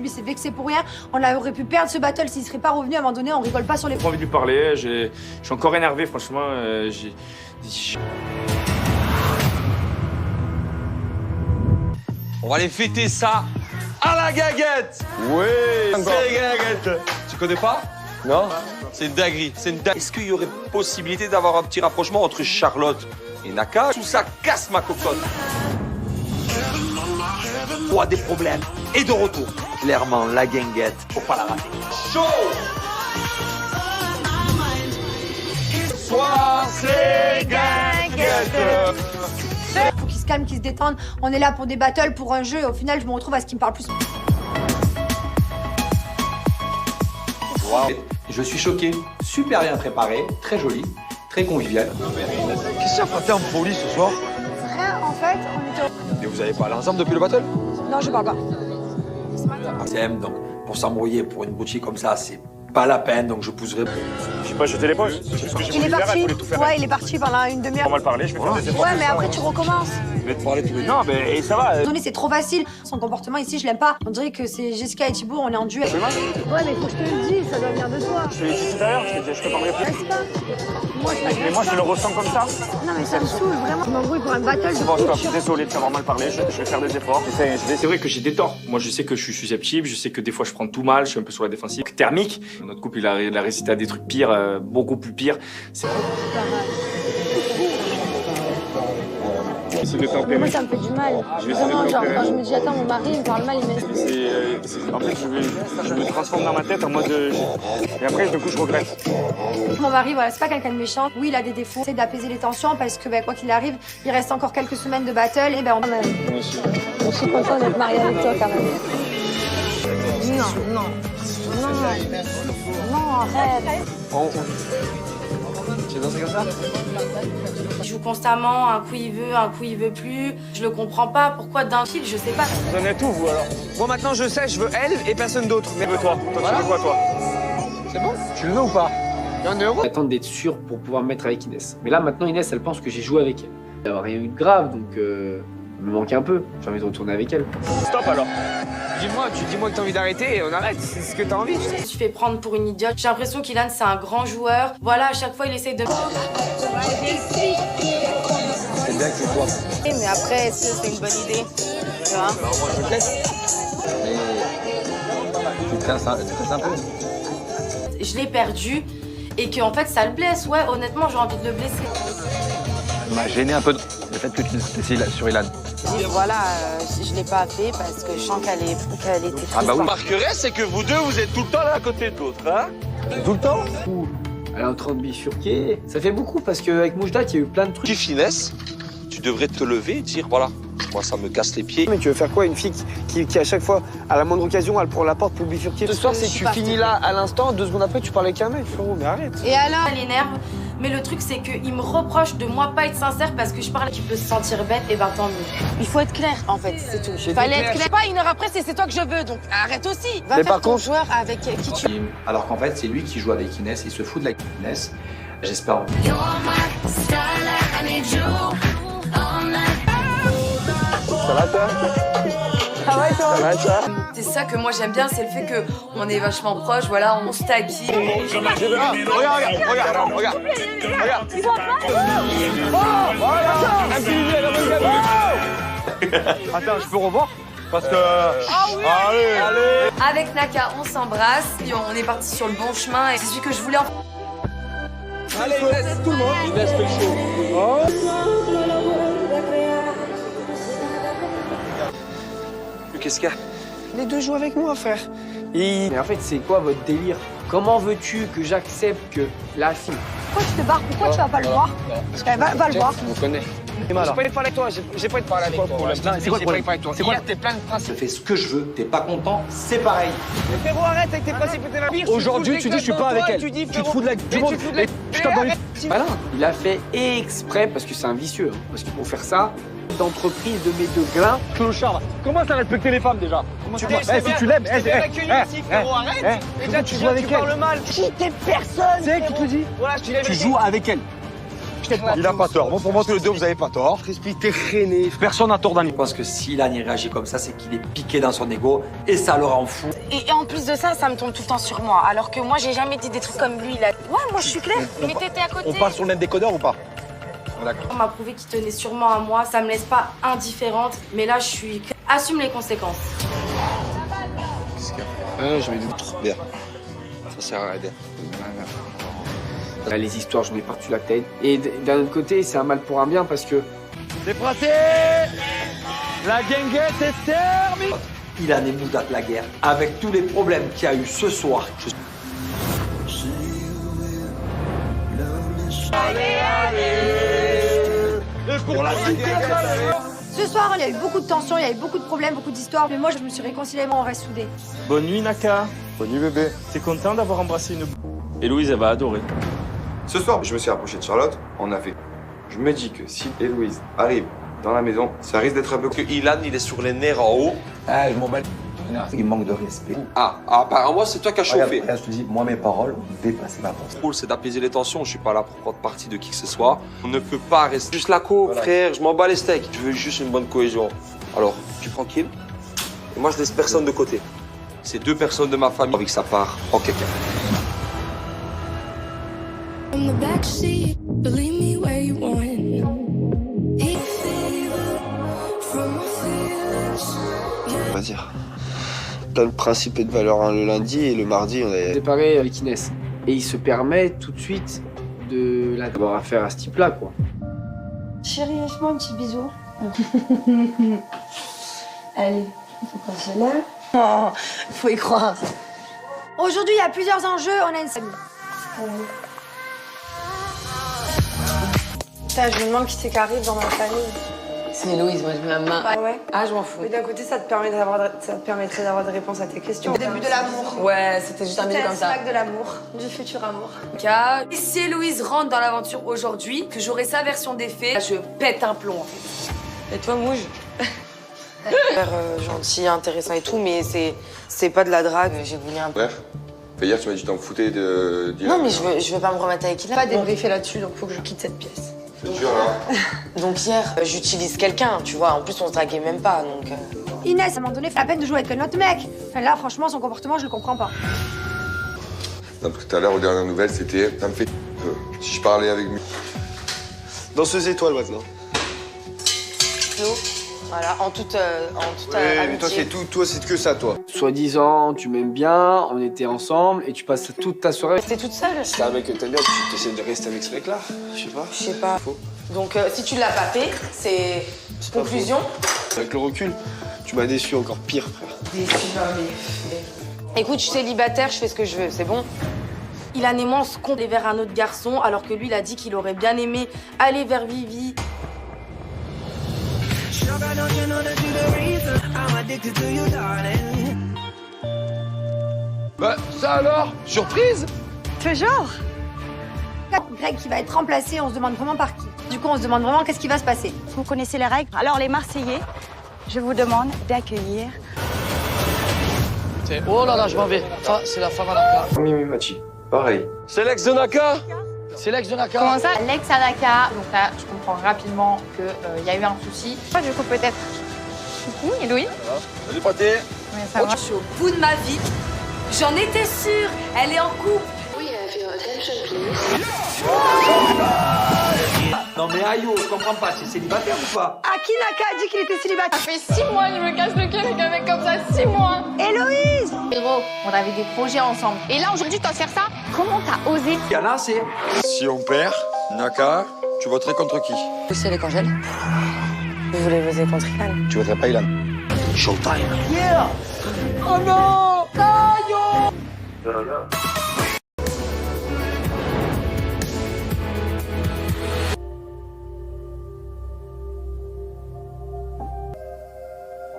Speaker 6: Lui, c'est vexé pour rien. On aurait pu perdre ce battle s'il serait pas revenu à un moment donné. On rigole pas sur les...
Speaker 10: J'ai pas envie de lui parler, je suis encore énervé franchement.
Speaker 5: On va aller fêter ça à la gaguette.
Speaker 3: Oui.
Speaker 5: C'est gaguette. Tu connais pas?
Speaker 3: Non.
Speaker 5: C'est une dinguerie. Est-ce qu'il y aurait possibilité d'avoir un petit rapprochement entre Charlotte et Naka? Tout ça casse ma cocotte.
Speaker 4: Toi, des problèmes et de retour. Clairement, la guinguette, faut pas la rater.
Speaker 5: Chaud. Soir, c'est guinguette.
Speaker 6: Faut qu'ils se calment, qu'ils se détendent. On est là pour des battles, pour un jeu. Et au final, je me retrouve à ce qui me parle plus.
Speaker 15: Wow. Je suis choqué. Super bien préparé, très joli, très convivial.
Speaker 3: Qu'est-ce que ça fait en folie ce soir?
Speaker 6: Rien, en fait, on était...
Speaker 3: Mais vous avez pas allé ensemble depuis le battle?
Speaker 6: Non, je parle pas.
Speaker 4: CM, donc pour s'embrouiller pour une boutique comme ça, c'est pas la peine, donc je pousserai.
Speaker 2: Je sais pas jeter les poches. C'est ce que j'ai
Speaker 6: Il est
Speaker 2: voulu faire,
Speaker 6: parti.
Speaker 2: elle voulait tout faire.
Speaker 6: Ouais, il est parti pendant une demi-heure.
Speaker 2: On va le parler, je vais faire des efforts.
Speaker 6: Ouais, mais après, tu recommences.
Speaker 2: Je vais te parler tous les deux. Non, mais ça va.
Speaker 6: Donné, c'est trop facile. Son comportement ici, je l'aime pas. On dirait que c'est Jessica et Thibaut, on est en duel. Ouais, mais faut que je te le dise, ça doit venir de toi.
Speaker 2: Je te l'ai dit tout à l'heure, je te parlerai plus.
Speaker 6: Reste pas.
Speaker 2: Mais moi, je le ressens comme ça.
Speaker 6: Non, mais ça me saoule, vraiment. Je m'embrouille pour un battle de
Speaker 2: Bon,
Speaker 6: foot.
Speaker 2: stop, désolé de t'avoir mal parlé, je vais faire des efforts.
Speaker 10: C'est vrai que j'ai des torts. Moi, je sais que je suis susceptible, je sais que des fois je prends tout mal, je suis un peu sur la défensive. Thermique, notre couple, il a récité à des trucs pires, beaucoup plus pires. C'est
Speaker 2: essayer de tempérer.
Speaker 6: Moi, ça me fait du mal.
Speaker 2: Je vais essayer de
Speaker 6: Vraiment, genre,
Speaker 2: tempérer.
Speaker 6: quand je me dis, attends, mon mari, il me parle mal, il me...
Speaker 2: En fait, je me transforme dans ma tête en mode... Et après, du coup, je regrette.
Speaker 6: Mon mari, voilà, c'est pas quelqu'un de méchant. Oui, il a des défauts. C'est d'apaiser les tensions parce que, quoi qu'il arrive, il reste encore quelques semaines de battle et on... Je suis contente d'être mariée avec toi, quand même. Non, arrête.
Speaker 11: Tu veux danser comme ça?
Speaker 12: Il joue constamment, un coup il veut plus. Je le comprends pas, pourquoi d'un fil, je sais pas.
Speaker 11: Vous en êtes où, vous, alors? Bon, maintenant, je sais, je veux elle et personne d'autre. Mais
Speaker 2: Toi, tu veux quoi, toi?
Speaker 11: c'est bon? Tu le veux ou pas? Il y en a heureux.
Speaker 8: J'attends d'être sûr pour pouvoir me mettre avec Inès. Mais là, maintenant, Inès, elle pense que j'ai joué avec elle. Il n'y a rien eu de grave, donc il me manque un peu. J'ai envie de retourner avec elle.
Speaker 2: Stop, alors.
Speaker 11: Dis-moi que t'as envie d'arrêter et on arrête. C'est ce que t'as envie.
Speaker 12: Je me suis fait prendre pour une idiote. J'ai l'impression qu'Ilan, c'est un grand joueur. Voilà, à chaque fois, il essaye de...
Speaker 11: C'est bien que tu vois.
Speaker 12: Mais après, est-ce que c'est une bonne idée? Tu vois?
Speaker 16: Alors moi, je te laisse. Mais tu casses un peu.
Speaker 12: Je l'ai perdu et que en fait, ça le blesse. Ouais, honnêtement, j'ai envie de le blesser.
Speaker 16: Ça m'a gêné un peu le fait que tu étais sur Ilan.
Speaker 12: Voilà, je l'ai pas fait parce que je sens qu'elle était triste.
Speaker 16: Ah bah oui.
Speaker 5: remarquerez, c'est que vous deux, vous êtes tout le temps l'un à côté de l'autre, hein?
Speaker 11: Tout le temps?
Speaker 8: Elle est en train de bifurquer. Ça fait beaucoup parce qu'avec Moujdat, il y a eu plein de trucs.
Speaker 5: Tu finesse, tu devrais te lever et dire, voilà, moi ça me casse les pieds.
Speaker 11: Mais tu veux faire quoi? Une fille qui à chaque fois, à la moindre occasion, elle prend la porte pour bifurquer. Ce soir, c'est que tu finis là à l'instant, 2 secondes après, tu parles avec un mec, frérot, mais arrête.
Speaker 12: Et alors, elle énerve. Mais le truc, c'est qu'il me reproche de moi pas être sincère parce que je parle qu'il peut se sentir bête, et ben tant mieux.
Speaker 6: Il faut être clair, en fait, c'est tout.
Speaker 12: Il fallait être clair. Pas une heure après, c'est toi que je veux, donc arrête aussi. Va
Speaker 11: Mais
Speaker 12: faire
Speaker 11: par
Speaker 12: ton
Speaker 11: contre-
Speaker 12: joueur avec qui tu...
Speaker 15: Alors qu'en fait, c'est lui qui joue avec Inès, il se fout de la Inès. J'espère.
Speaker 11: Ça va, toi?
Speaker 6: Ah ouais, toi?
Speaker 11: Ça va, toi?
Speaker 12: C'est ça que moi j'aime bien, c'est le fait qu'on est vachement proches, voilà, on se taquine.
Speaker 11: Regarde. Un petit visuel, Attends, je peux revoir? Parce que...
Speaker 12: Ah oui!
Speaker 11: Allez.
Speaker 12: Avec Naka, on s'embrasse, et on est parti sur le bon chemin, et c'est celui que je voulais en...
Speaker 11: Allez, Inès, tout le monde. Inès fait le show. Oh.
Speaker 5: Qu'est-ce qu'il y a?
Speaker 11: Les deux jouent avec moi, frère.
Speaker 8: Mais en fait, c'est quoi votre délire? Comment veux-tu que j'accepte que la fille...
Speaker 6: Pourquoi tu te barres? Pourquoi tu vas pas le voir? Va le voir.
Speaker 11: On me connaît. J'ai pas envie de parler avec toi, j'ai pas envie de parler avec toi.
Speaker 16: C'est quoi le problème?
Speaker 11: C'est quoi? T'es plein de principes.
Speaker 15: Je fais ce que je veux, t'es pas content, c'est pareil.
Speaker 11: Mais frérot, arrête avec tes principes et tes navires.
Speaker 2: Aujourd'hui, tu dis je suis pas avec elle.
Speaker 11: Tu dis,
Speaker 2: Tu te fous de la gueule du monde. Et je tape dans les...
Speaker 8: Malin. Il a fait exprès, parce que c'est un vicieux, hein, parce que pour faire ça, d'entreprise de mes deux grains...
Speaker 2: Clochard, commence à respecter les femmes déjà. Si tu l'aimes, arrête.
Speaker 11: Déjà, tu parles mal.
Speaker 6: T'es personne!
Speaker 2: C'est elle qui te le dit.
Speaker 11: Voilà, je te l'ai
Speaker 2: Tu joues avec elle. Il a pas tort. Bon, pour moi, tous les deux, vous avez pas tort.
Speaker 11: Respire, t'es rené.
Speaker 2: Personne n'a tort dans
Speaker 4: Je pense que si Ilan il réagit comme ça, c'est qu'il est piqué dans son ego et ça le rend fou.
Speaker 12: Et en plus de ça, ça me tombe tout le temps sur moi, alors que moi j'ai jamais dit des trucs comme lui, là. Ouais, moi je suis claire. Mais t'étais à côté.
Speaker 2: On parle sur le même décodeur ou pas?
Speaker 12: On m'a prouvé qu'il tenait sûrement à moi, ça me laisse pas indifférente, mais là je suis... Assume les conséquences.
Speaker 11: Je vais
Speaker 5: Trop bien. Ça sert à rien.
Speaker 8: Là, les histoires, j'en ai partout la tête. Et d'un autre côté, c'est un mal pour un bien, parce que...
Speaker 2: C'est praté. La guinguette est terminée.
Speaker 4: Ilan et Moujdat la guerre, avec tous les problèmes qu'il y a eu ce soir.
Speaker 2: Et pour la
Speaker 6: Ce soir, il y a eu beaucoup de tensions, il y a eu beaucoup de problèmes, beaucoup d'histoires, mais moi, je me suis réconciliée, on reste soudés.
Speaker 10: Bonne nuit, Naka.
Speaker 3: Bonne nuit, bébé.
Speaker 10: T'es content d'avoir embrassé une... Héloïse, elle va adorer.
Speaker 3: Ce soir, je me suis rapproché de Charlotte, on a fait. Je me dis que si Héloïse arrive dans la maison, ça risque d'être un peu...
Speaker 5: Que Ilan, il est sur les nerfs en haut.
Speaker 15: Ah, je m'en bats. Il manque de respect.
Speaker 5: Ah, apparemment, c'est toi qui as chauffé.
Speaker 15: Regarde, je te dis, moi, mes paroles ont dépassé ma pensée.
Speaker 5: Le rôle, c'est d'apaiser les tensions. Je suis pas là pour prendre parti de qui que ce soit. On ne peut pas rester juste la co, frère. Je m'en bats les steaks. Je veux juste une bonne cohésion. Alors, tu es tranquille. Et moi, je laisse personne de côté. C'est 2 personnes de ma famille. Avec sa part, prends quelqu'un.
Speaker 11: On va dire. Plein de principes et de valeurs, hein. Le lundi et le mardi, on est...
Speaker 8: séparé avec Inès. Et il se permet tout de suite de d'avoir affaire à ce type-là, quoi.
Speaker 6: Chérie, lâche-moi un petit bisou. Allez, faut qu'on se lève. Oh, faut y croire. Aujourd'hui, il y a plusieurs enjeux, on a une famille. Putain, je me demande qui c'est qui arrive dans ma famille.
Speaker 17: C'est Héloïse, moi je mets la main.
Speaker 6: Ah ouais.
Speaker 17: Ah, je m'en fous.
Speaker 6: Mais d'un côté, ça te permettrait d'avoir des réponses à tes questions. Le début de l'amour.
Speaker 17: Ouais, c'était juste un début comme ça.
Speaker 6: C'est de l'amour, du futur amour.
Speaker 12: Et si Héloïse rentre dans l'aventure aujourd'hui, que j'aurai sa version des faits, je pète un plomb en fait.
Speaker 17: Et toi, Mouge? Gentil, intéressant et tout, mais c'est pas de la drague. J'ai voulu un peu.
Speaker 3: Bref, hier tu m'as dit que tu t'en foutais de dire.
Speaker 17: Non, mais je veux pas me remettre avec il a.
Speaker 6: Pas débriefer là-dessus, donc faut que je quitte cette pièce.
Speaker 3: C'est dur là.
Speaker 17: Donc hier, j'utilise quelqu'un, tu vois. En plus, on se draguait même pas, donc.
Speaker 6: Inès, à un moment donné, fait la peine de jouer avec un autre mec. Enfin, là, franchement, son comportement, je le comprends pas.
Speaker 3: Non, parce que tout à l'heure, aux dernières nouvelles, c'était. Ça me fait. Si je parlais avec lui.
Speaker 11: Danseuse étoile maintenant.
Speaker 17: Flo, voilà, en toute
Speaker 11: Ouais, mais toi, c'est tout, toi, c'est que ça, toi.
Speaker 8: Soi-disant, tu m'aimes bien, on était ensemble et tu passes toute ta soirée.
Speaker 17: T'es toute seule?
Speaker 11: C'est un mec que t'aimes bien, tu essaies de rester avec ce mec-là. Je sais pas.
Speaker 17: Je sais pas.
Speaker 11: Faux.
Speaker 17: Donc, si tu l'as pas fait, c'est conclusion.
Speaker 11: Avec le recul, tu m'as déçu encore pire, frère.
Speaker 17: Déçu, mais. Écoute, je suis célibataire, je fais ce que je veux, c'est bon?
Speaker 12: Ilan et moi, on se compte aller vers un autre garçon, alors que lui, il a dit qu'il aurait bien aimé aller vers Vivi.
Speaker 4: Bah, ça alors? Surprise?
Speaker 6: Toujours. Greg qui va être remplacé, on se demande vraiment par qui. Du coup, on se demande vraiment qu'est-ce qui va se passer.
Speaker 13: Vous connaissez les règles. Alors les Marseillais, je vous demande d'accueillir.
Speaker 1: Oh là là, je m'en vais. Ça, c'est la femme à Naka.
Speaker 3: Mimi Machi, pareil.
Speaker 5: C'est l'ex de Naka?
Speaker 1: C'est l'ex de Naka.
Speaker 14: Comment ça? L'ex à Naka. Donc là, je comprends rapidement qu'il y a eu un souci. Moi, du coup, peut-être. Coucou, Héloïse.
Speaker 5: Salut, Pathé.
Speaker 14: Oui, ça va.
Speaker 12: Je suis au bout de ma vie. J'en étais sûre. Elle est en couple.
Speaker 4: Non mais Ayo, je comprends pas, c'est célibataire ou pas?
Speaker 6: Aki Naka a dit qu'il était célibataire.
Speaker 14: Ça fait 6 mois que je me casse le cul avec un mec comme ça, 6 mois.
Speaker 6: Héloïse!
Speaker 14: Héros, on avait des projets ensemble. Et là, aujourd'hui, tu vas faire ça? Comment t'as osé?
Speaker 4: Yana, c'est... Si on perd, Naka, tu voterais contre qui?
Speaker 17: C'est les congèles. Vous voulez voter contre Ilan?
Speaker 11: Tu voudrais pas Ilan?
Speaker 4: Showtime.
Speaker 6: Yeah!
Speaker 4: Oh non! Ayo!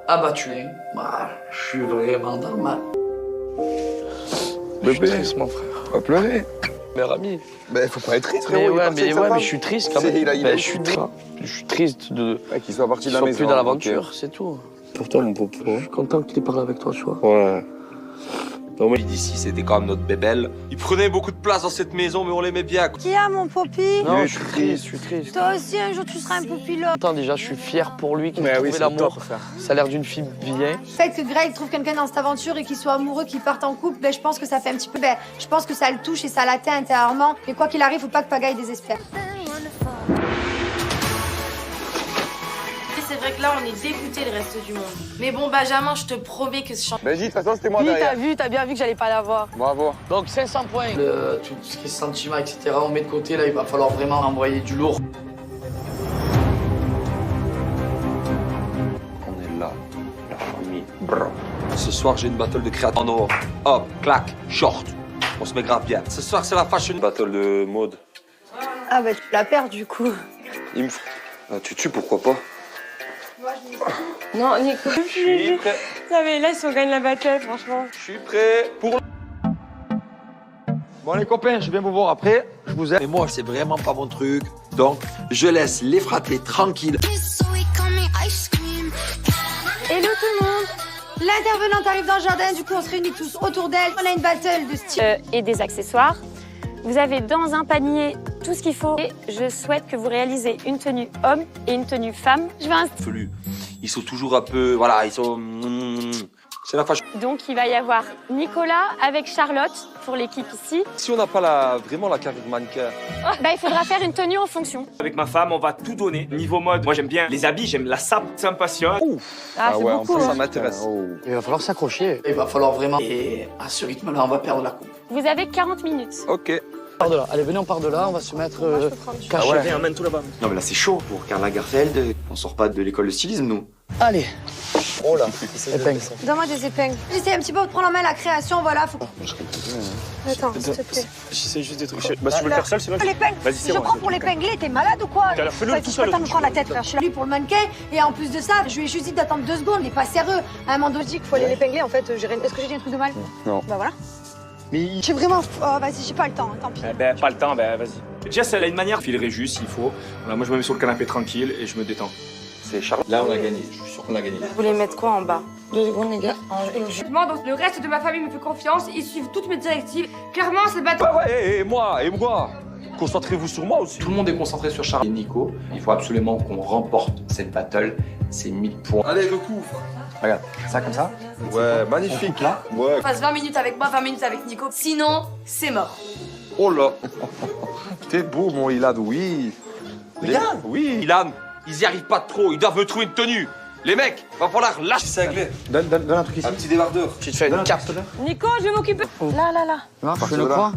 Speaker 1: Abattu. Bah, je suis vraiment dans le mal.
Speaker 5: Bébé, mon frère.
Speaker 11: Pas pleurer.
Speaker 5: Meilleur ami.
Speaker 11: Ben, faut pas être triste,
Speaker 5: Mais
Speaker 11: frérot.
Speaker 5: ouais, mais je suis triste quand même.
Speaker 11: Je
Speaker 5: suis triste de.
Speaker 11: Ouais, qu'il soit parti de la
Speaker 5: qu'il
Speaker 11: maison.
Speaker 5: soit plus dans l'aventure, c'est tout.
Speaker 11: Pour toi, mon popo.
Speaker 5: Je suis content qu'il ait parlé avec toi, tu vois.
Speaker 11: Ouais.
Speaker 5: Non, mais d'ici, c'était quand même notre bébelle. Il prenait beaucoup de place dans cette maison, mais on l'aimait bien.
Speaker 6: Qui a mon popi?
Speaker 5: Non, je suis triste.
Speaker 6: Toi aussi, un jour, tu seras un popilote.
Speaker 5: Attends, déjà, je suis fier pour lui qu'il ait
Speaker 11: oui,
Speaker 5: trouvé
Speaker 11: c'est
Speaker 5: l'amour.
Speaker 11: top, frère.
Speaker 5: Ça a l'air d'une fille bien.
Speaker 6: Le fait que Greg trouve quelqu'un dans cette aventure et qu'il soit amoureux, qu'il parte en couple, ben, je pense que ça fait un petit peu... Ben, je pense que ça le touche et ça l'atteint intérieurement. Et quoi qu'il arrive, faut pas que Pagaille désespère.
Speaker 12: C'est vrai que là, on est dégoûté le reste du monde. Mais bon, Benjamin, je te promets que ce chant...
Speaker 11: Vas-y, de toute façon, c'était moi
Speaker 13: Oui,
Speaker 11: derrière.
Speaker 13: t'as bien vu que j'allais pas l'avoir.
Speaker 11: Bravo.
Speaker 1: Donc 500 points. Tout ce qui est sentiment, etc., on met de côté. Là, il va falloir vraiment envoyer du lourd.
Speaker 5: On est là, la famille. Brr. Ce soir, j'ai une battle de créateurs en or. Hop, clac, short. On se met grave bien. Ce soir, c'est la fashion battle de mode.
Speaker 6: Ah bah tu la perds du coup.
Speaker 5: Il me ah, tu tues, pourquoi pas?
Speaker 17: Non, Nico.
Speaker 5: Je suis prêt.
Speaker 17: Non, mais là, si on gagne la battle, franchement.
Speaker 5: Je suis prêt pour...
Speaker 4: Bon les copains, je viens vous voir après, je vous aime. Mais moi, c'est vraiment pas mon truc, donc je laisse les fratés tranquilles.
Speaker 6: Hello tout le monde. L'intervenante arrive dans le jardin, du coup on se réunit tous autour d'elle. On a une battle de style.
Speaker 9: Et des accessoires. Vous avez dans un panier tout ce qu'il faut. Et je souhaite que vous réalisez une tenue homme et une tenue femme. Je vais
Speaker 5: Felu. Ils sont toujours un peu... Voilà, ils sont... C'est la fashion.
Speaker 9: Donc il va y avoir Nicolas avec Charlotte pour l'équipe ici.
Speaker 5: Si on n'a pas vraiment la carrière de mannequin...
Speaker 9: Bah, il faudra faire une tenue en fonction.
Speaker 10: Avec ma femme, on va tout donner. Niveau mode, moi j'aime bien les habits, j'aime la sape, ça me passionne.
Speaker 6: Ah, c'est beaucoup.
Speaker 5: Ça m'intéresse.
Speaker 1: Il va falloir s'accrocher. Il va falloir vraiment... Et à ce rythme-là, on va perdre la coupe.
Speaker 9: Vous avez 40 minutes.
Speaker 5: Ok.
Speaker 1: On part de là. Allez, venez, on part de là, on va se mettre caché.
Speaker 16: Ah ouais. Amène tout là-bas. Non mais là c'est chaud pour Karl Lagerfeld. On sort pas de l'école de stylisme nous.
Speaker 1: Allez.
Speaker 16: Oh là.
Speaker 1: Épingle.
Speaker 6: Donne-moi des épingles. J'essaie un petit peu de prendre en main la création, voilà. Faut... Attends, s'il te plaît.
Speaker 2: J'essaie juste des trucs. Bah, si tu veux le faire seul, c'est vrai.
Speaker 6: L'épingle.
Speaker 2: Vas-y, c'est
Speaker 6: Je
Speaker 2: bon.
Speaker 6: prends pour l'épingler, t'es malade ou quoi?
Speaker 2: Fais-le tout
Speaker 6: Je
Speaker 2: seul,
Speaker 6: peux pas me prendre la tête, frère. Je suis là pour le mannequin. Et en plus de ça, je lui ai juste dit d'attendre 2 secondes. Il est pas sérieux. À un moment donné, je dis qu'il faut aller l'épingler. En fait, est-ce que j'ai dit un truc de mal?
Speaker 16: Non.
Speaker 6: Bah voilà. Mais j'ai vraiment. Oh, vas-y, j'ai pas le temps, tant pis.
Speaker 10: Ben, pas le temps, ben vas-y. Jess, elle a une manière, filerait juste s'il faut. Voilà, moi, je me mets sur le canapé tranquille et je me détends.
Speaker 16: C'est Charlotte. Là, on a gagné. Je suis sûr qu'on a gagné.
Speaker 12: Vous voulez mettre quoi en bas?
Speaker 7: 2 secondes, les gars. Donc, le reste de ma famille me fait confiance, ils suivent toutes mes directives. Clairement, c'est bateau.
Speaker 5: Ouais, et moi. Concentrez-vous sur moi aussi.
Speaker 15: Tout le monde est concentré sur Charles et Nico. Il faut absolument qu'on remporte cette battle. C'est 1000 points.
Speaker 3: Allez, recouvre.
Speaker 16: Regarde, ça comme ça.
Speaker 3: Ouais, magnifique.
Speaker 16: Là.
Speaker 3: Ouais.
Speaker 12: On passe 20 minutes avec moi, 20 minutes avec Nico. Sinon, c'est mort.
Speaker 3: Oh là. T'es beau, mon Ilan, oui.
Speaker 5: Regarde. Oui, Ilan, ils y arrivent pas trop. Ils doivent me trouver une tenue. Les mecs, va falloir lâcher.
Speaker 3: C'est réglé.
Speaker 16: Donne un truc ici.
Speaker 3: Un petit débardeur.
Speaker 16: Tu te fais une carte là.
Speaker 7: Nico, je vais m'occuper. Là.
Speaker 16: Non,
Speaker 3: je fais le croix.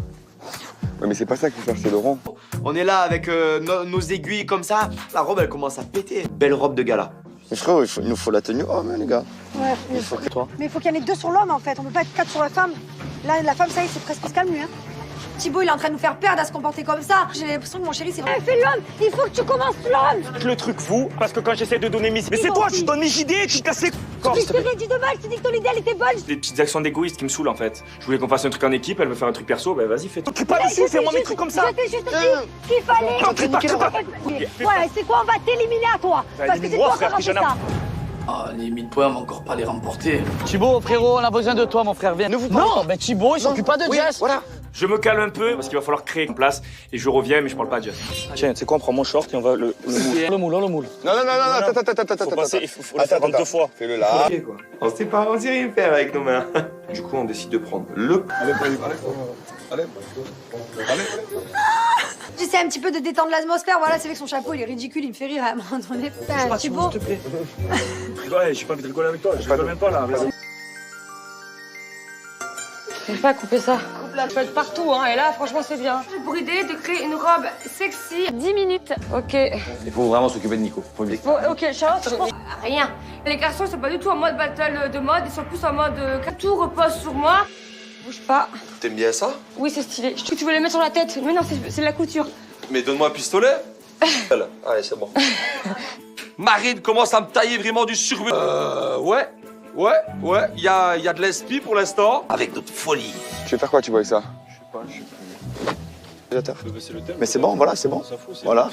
Speaker 3: Ouais, mais c'est pas ça qu'il faut faire, c'est le rond.
Speaker 16: On est là avec nos aiguilles comme ça. La robe, elle commence à péter. Belle robe de gala.
Speaker 3: Mais frérot, il nous faut la tenue homme, les gars.
Speaker 6: Ouais, mais il faut qu'il y en ait 2 sur l'homme en fait. On peut pas être 4 sur la femme. Là, la femme, ça y est, c'est presque se calme lui. Hein. Thibaut, il est en train de nous faire perdre à se comporter comme ça. J'ai l'impression que mon chéri, c'est vraiment.
Speaker 2: Eh,
Speaker 6: Fais l'homme. Il faut que tu commences l'homme.
Speaker 2: Le truc fou, parce que quand j'essaie de donner mes... Mais c'est toi, tu donnes mes idées, tu casses les...
Speaker 6: Je t'ai dit de mal, je t'ai dit que ton idée, elle était bonne.
Speaker 10: Des petites actions d'égoïste qui me saulent en fait. Je voulais qu'on fasse un truc en équipe, elle veut faire un truc perso, ben vas-y, fais tout.
Speaker 2: T'es pas dessus, fais-moi mes trucs comme ça.
Speaker 6: Je t'ai juste dit qu'il fallait. Voilà, c'est quoi? On va t'éliminer à toi. Parce que c'est toi qui as rempli ça.
Speaker 1: Ah, les 1000 points, on va encore pas les remporter.
Speaker 2: Thibaut, frérot, on a besoin de toi, mon frère, viens.
Speaker 1: Non, mais Thibaut, il s'occupe pas de Jess.
Speaker 16: Voilà.
Speaker 10: Je me calme un peu parce qu'il va falloir créer une place et je reviens mais je parle pas à Jess.
Speaker 2: Tiens, tu sais quoi, on prend mon short et on va le moule.
Speaker 3: Non, attends.
Speaker 2: Faut passer, il faut le faire 2 fois.
Speaker 3: Fais-le là. On sait pas, on sait rien faire avec nos mains. Du coup, on décide de prendre le... Allez.
Speaker 6: J'essaie un petit peu de détendre l'atmosphère. Voilà, c'est vrai que son chapeau, il est ridicule, il me fait rire à un moment donné. Putain, Thibaut.
Speaker 2: S'il te plaît. Ouais, j'ai pas envie de rigoler avec toi, je rigole même pas là.
Speaker 7: Je vais pas couper ça. Coupe-la, je peux être partout, hein, et là, franchement, c'est bien. Pour idée de créer une robe sexy.
Speaker 9: 10 minutes.
Speaker 7: Ok.
Speaker 16: Il faut vraiment s'occuper de Nico. Faut lui...
Speaker 7: Bon, ok, Charlotte, je pense... Rien. Les garçons, ils sont pas du tout en mode battle de mode, ils sont plus en mode tout repose sur moi. Bouge pas.
Speaker 3: T'aimes bien ça?
Speaker 7: Oui, c'est stylé. Je trouve que tu veux les mettre sur la tête. Mais non, c'est de la couture.
Speaker 3: Mais donne-moi un pistolet. Allez, c'est bon.
Speaker 5: Marine commence à me tailler vraiment du survêt. Ouais, il y a de l'esprit pour l'instant. Avec notre folie.
Speaker 3: Tu veux faire quoi, tu vois, avec ça?
Speaker 2: Je sais pas.
Speaker 3: Mais c'est bon, voilà, c'est bon. Voilà.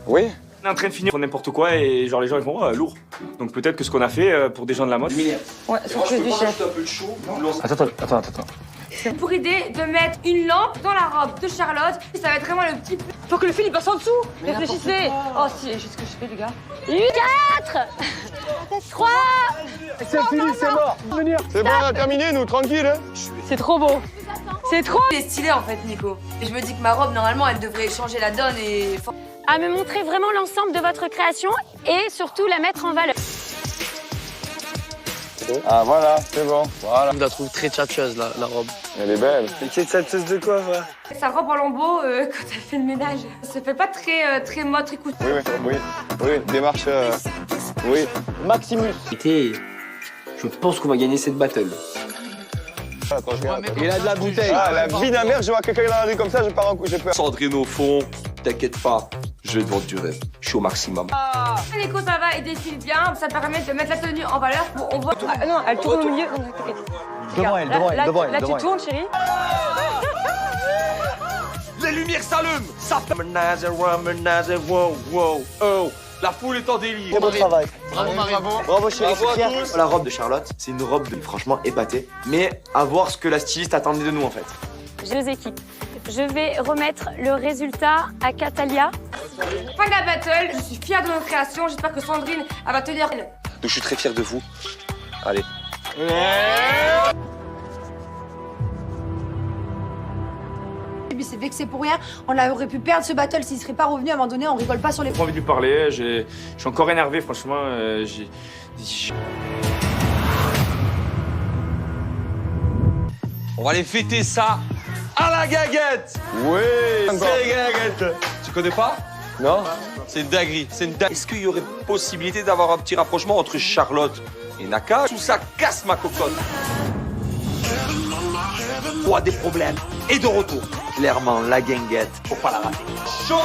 Speaker 3: Oui.
Speaker 10: On est en train de finir n'importe quoi et genre les gens ils font lourd. Donc peut-être que ce qu'on a fait pour des gens de la mode.
Speaker 7: Ouais, sur que du chef.
Speaker 3: Un peu de chaud.
Speaker 16: Attends.
Speaker 7: Pour idée de mettre une lampe dans la robe de Charlotte, ça va être vraiment le petit... Faut que le fil il passe en dessous. Réfléchissez. Oh si, juste ce que je fais les gars.
Speaker 9: 4 3
Speaker 2: C'est fini, c'est mort. Venir.
Speaker 3: C'est bon, on a terminé, nous, tranquille. Hein.
Speaker 7: C'est trop beau. C'est trop...
Speaker 12: Il est stylé en fait, Nico. Et je me dis que ma robe, normalement, elle devrait changer la donne et...
Speaker 9: À me montrer vraiment l'ensemble de votre création et surtout la mettre en valeur.
Speaker 3: Ah voilà, c'est bon. Voilà.
Speaker 1: Je la trouve très tchatcheuse, la robe.
Speaker 3: Elle est belle.
Speaker 11: Mais quelle tchatcheuse de quoi, frère?
Speaker 7: Sa robe en lambeaux quand elle fait le ménage. Ça fait pas très mode, très couture.
Speaker 3: Oui, démarche. Oui.
Speaker 8: Maximus. Je pense qu'on va gagner cette battle.
Speaker 3: Attends, je regarde.
Speaker 2: Il a de la bouteille.
Speaker 3: Ah, la vie d'un mère, je vois quelqu'un dans la rue comme ça, je pars en coup, j'ai peur.
Speaker 5: Sandrine au fond, t'inquiète pas, je vais te vendre du rêve. Je suis au maximum.
Speaker 7: Nico, ça va, il défile bien. Ça permet de mettre la tenue en valeur. Bon, on voit... Ah, non, elle tourne au milieu.
Speaker 2: Devant elle.
Speaker 7: Là, tu tournes, chérie.
Speaker 5: Les lumières s'allument. Ça fait menace, wow. Oh, la foule est en délire.
Speaker 11: Très beau travail.
Speaker 1: Bravo, Marie.
Speaker 11: Bravo, chérie.
Speaker 3: Bravo à tous.
Speaker 16: La robe de Charlotte, c'est une robe franchement épatée. Mais à voir ce que la styliste attendait de nous en fait.
Speaker 9: J'ai 2 équipes. Je vais remettre le résultat à Catalia.
Speaker 7: Fin de la battle, je suis fière de nos créations. J'espère que Sandrine, elle va tenir.
Speaker 5: Donc je suis très fier de vous. Allez.
Speaker 6: C'est vexé pour rien. On aurait pu perdre ce battle s'il serait pas revenu à un moment donné. On rigole pas sur les.
Speaker 10: J'ai pas envie de lui parler, je suis encore énervé franchement.
Speaker 5: On va aller fêter ça à la guinguette.
Speaker 2: Oui,
Speaker 5: c'est guinguette. Tu connais pas?
Speaker 11: Non.
Speaker 5: C'est une dinguerie, c'est une dinguerie. Est-ce qu'il y aurait possibilité d'avoir un petit rapprochement entre Charlotte et Naka? Tout ça casse ma cocotte.
Speaker 4: Toi, des problèmes. Et de retour. Clairement, la guinguette, faut pas la rater.
Speaker 5: Chaud.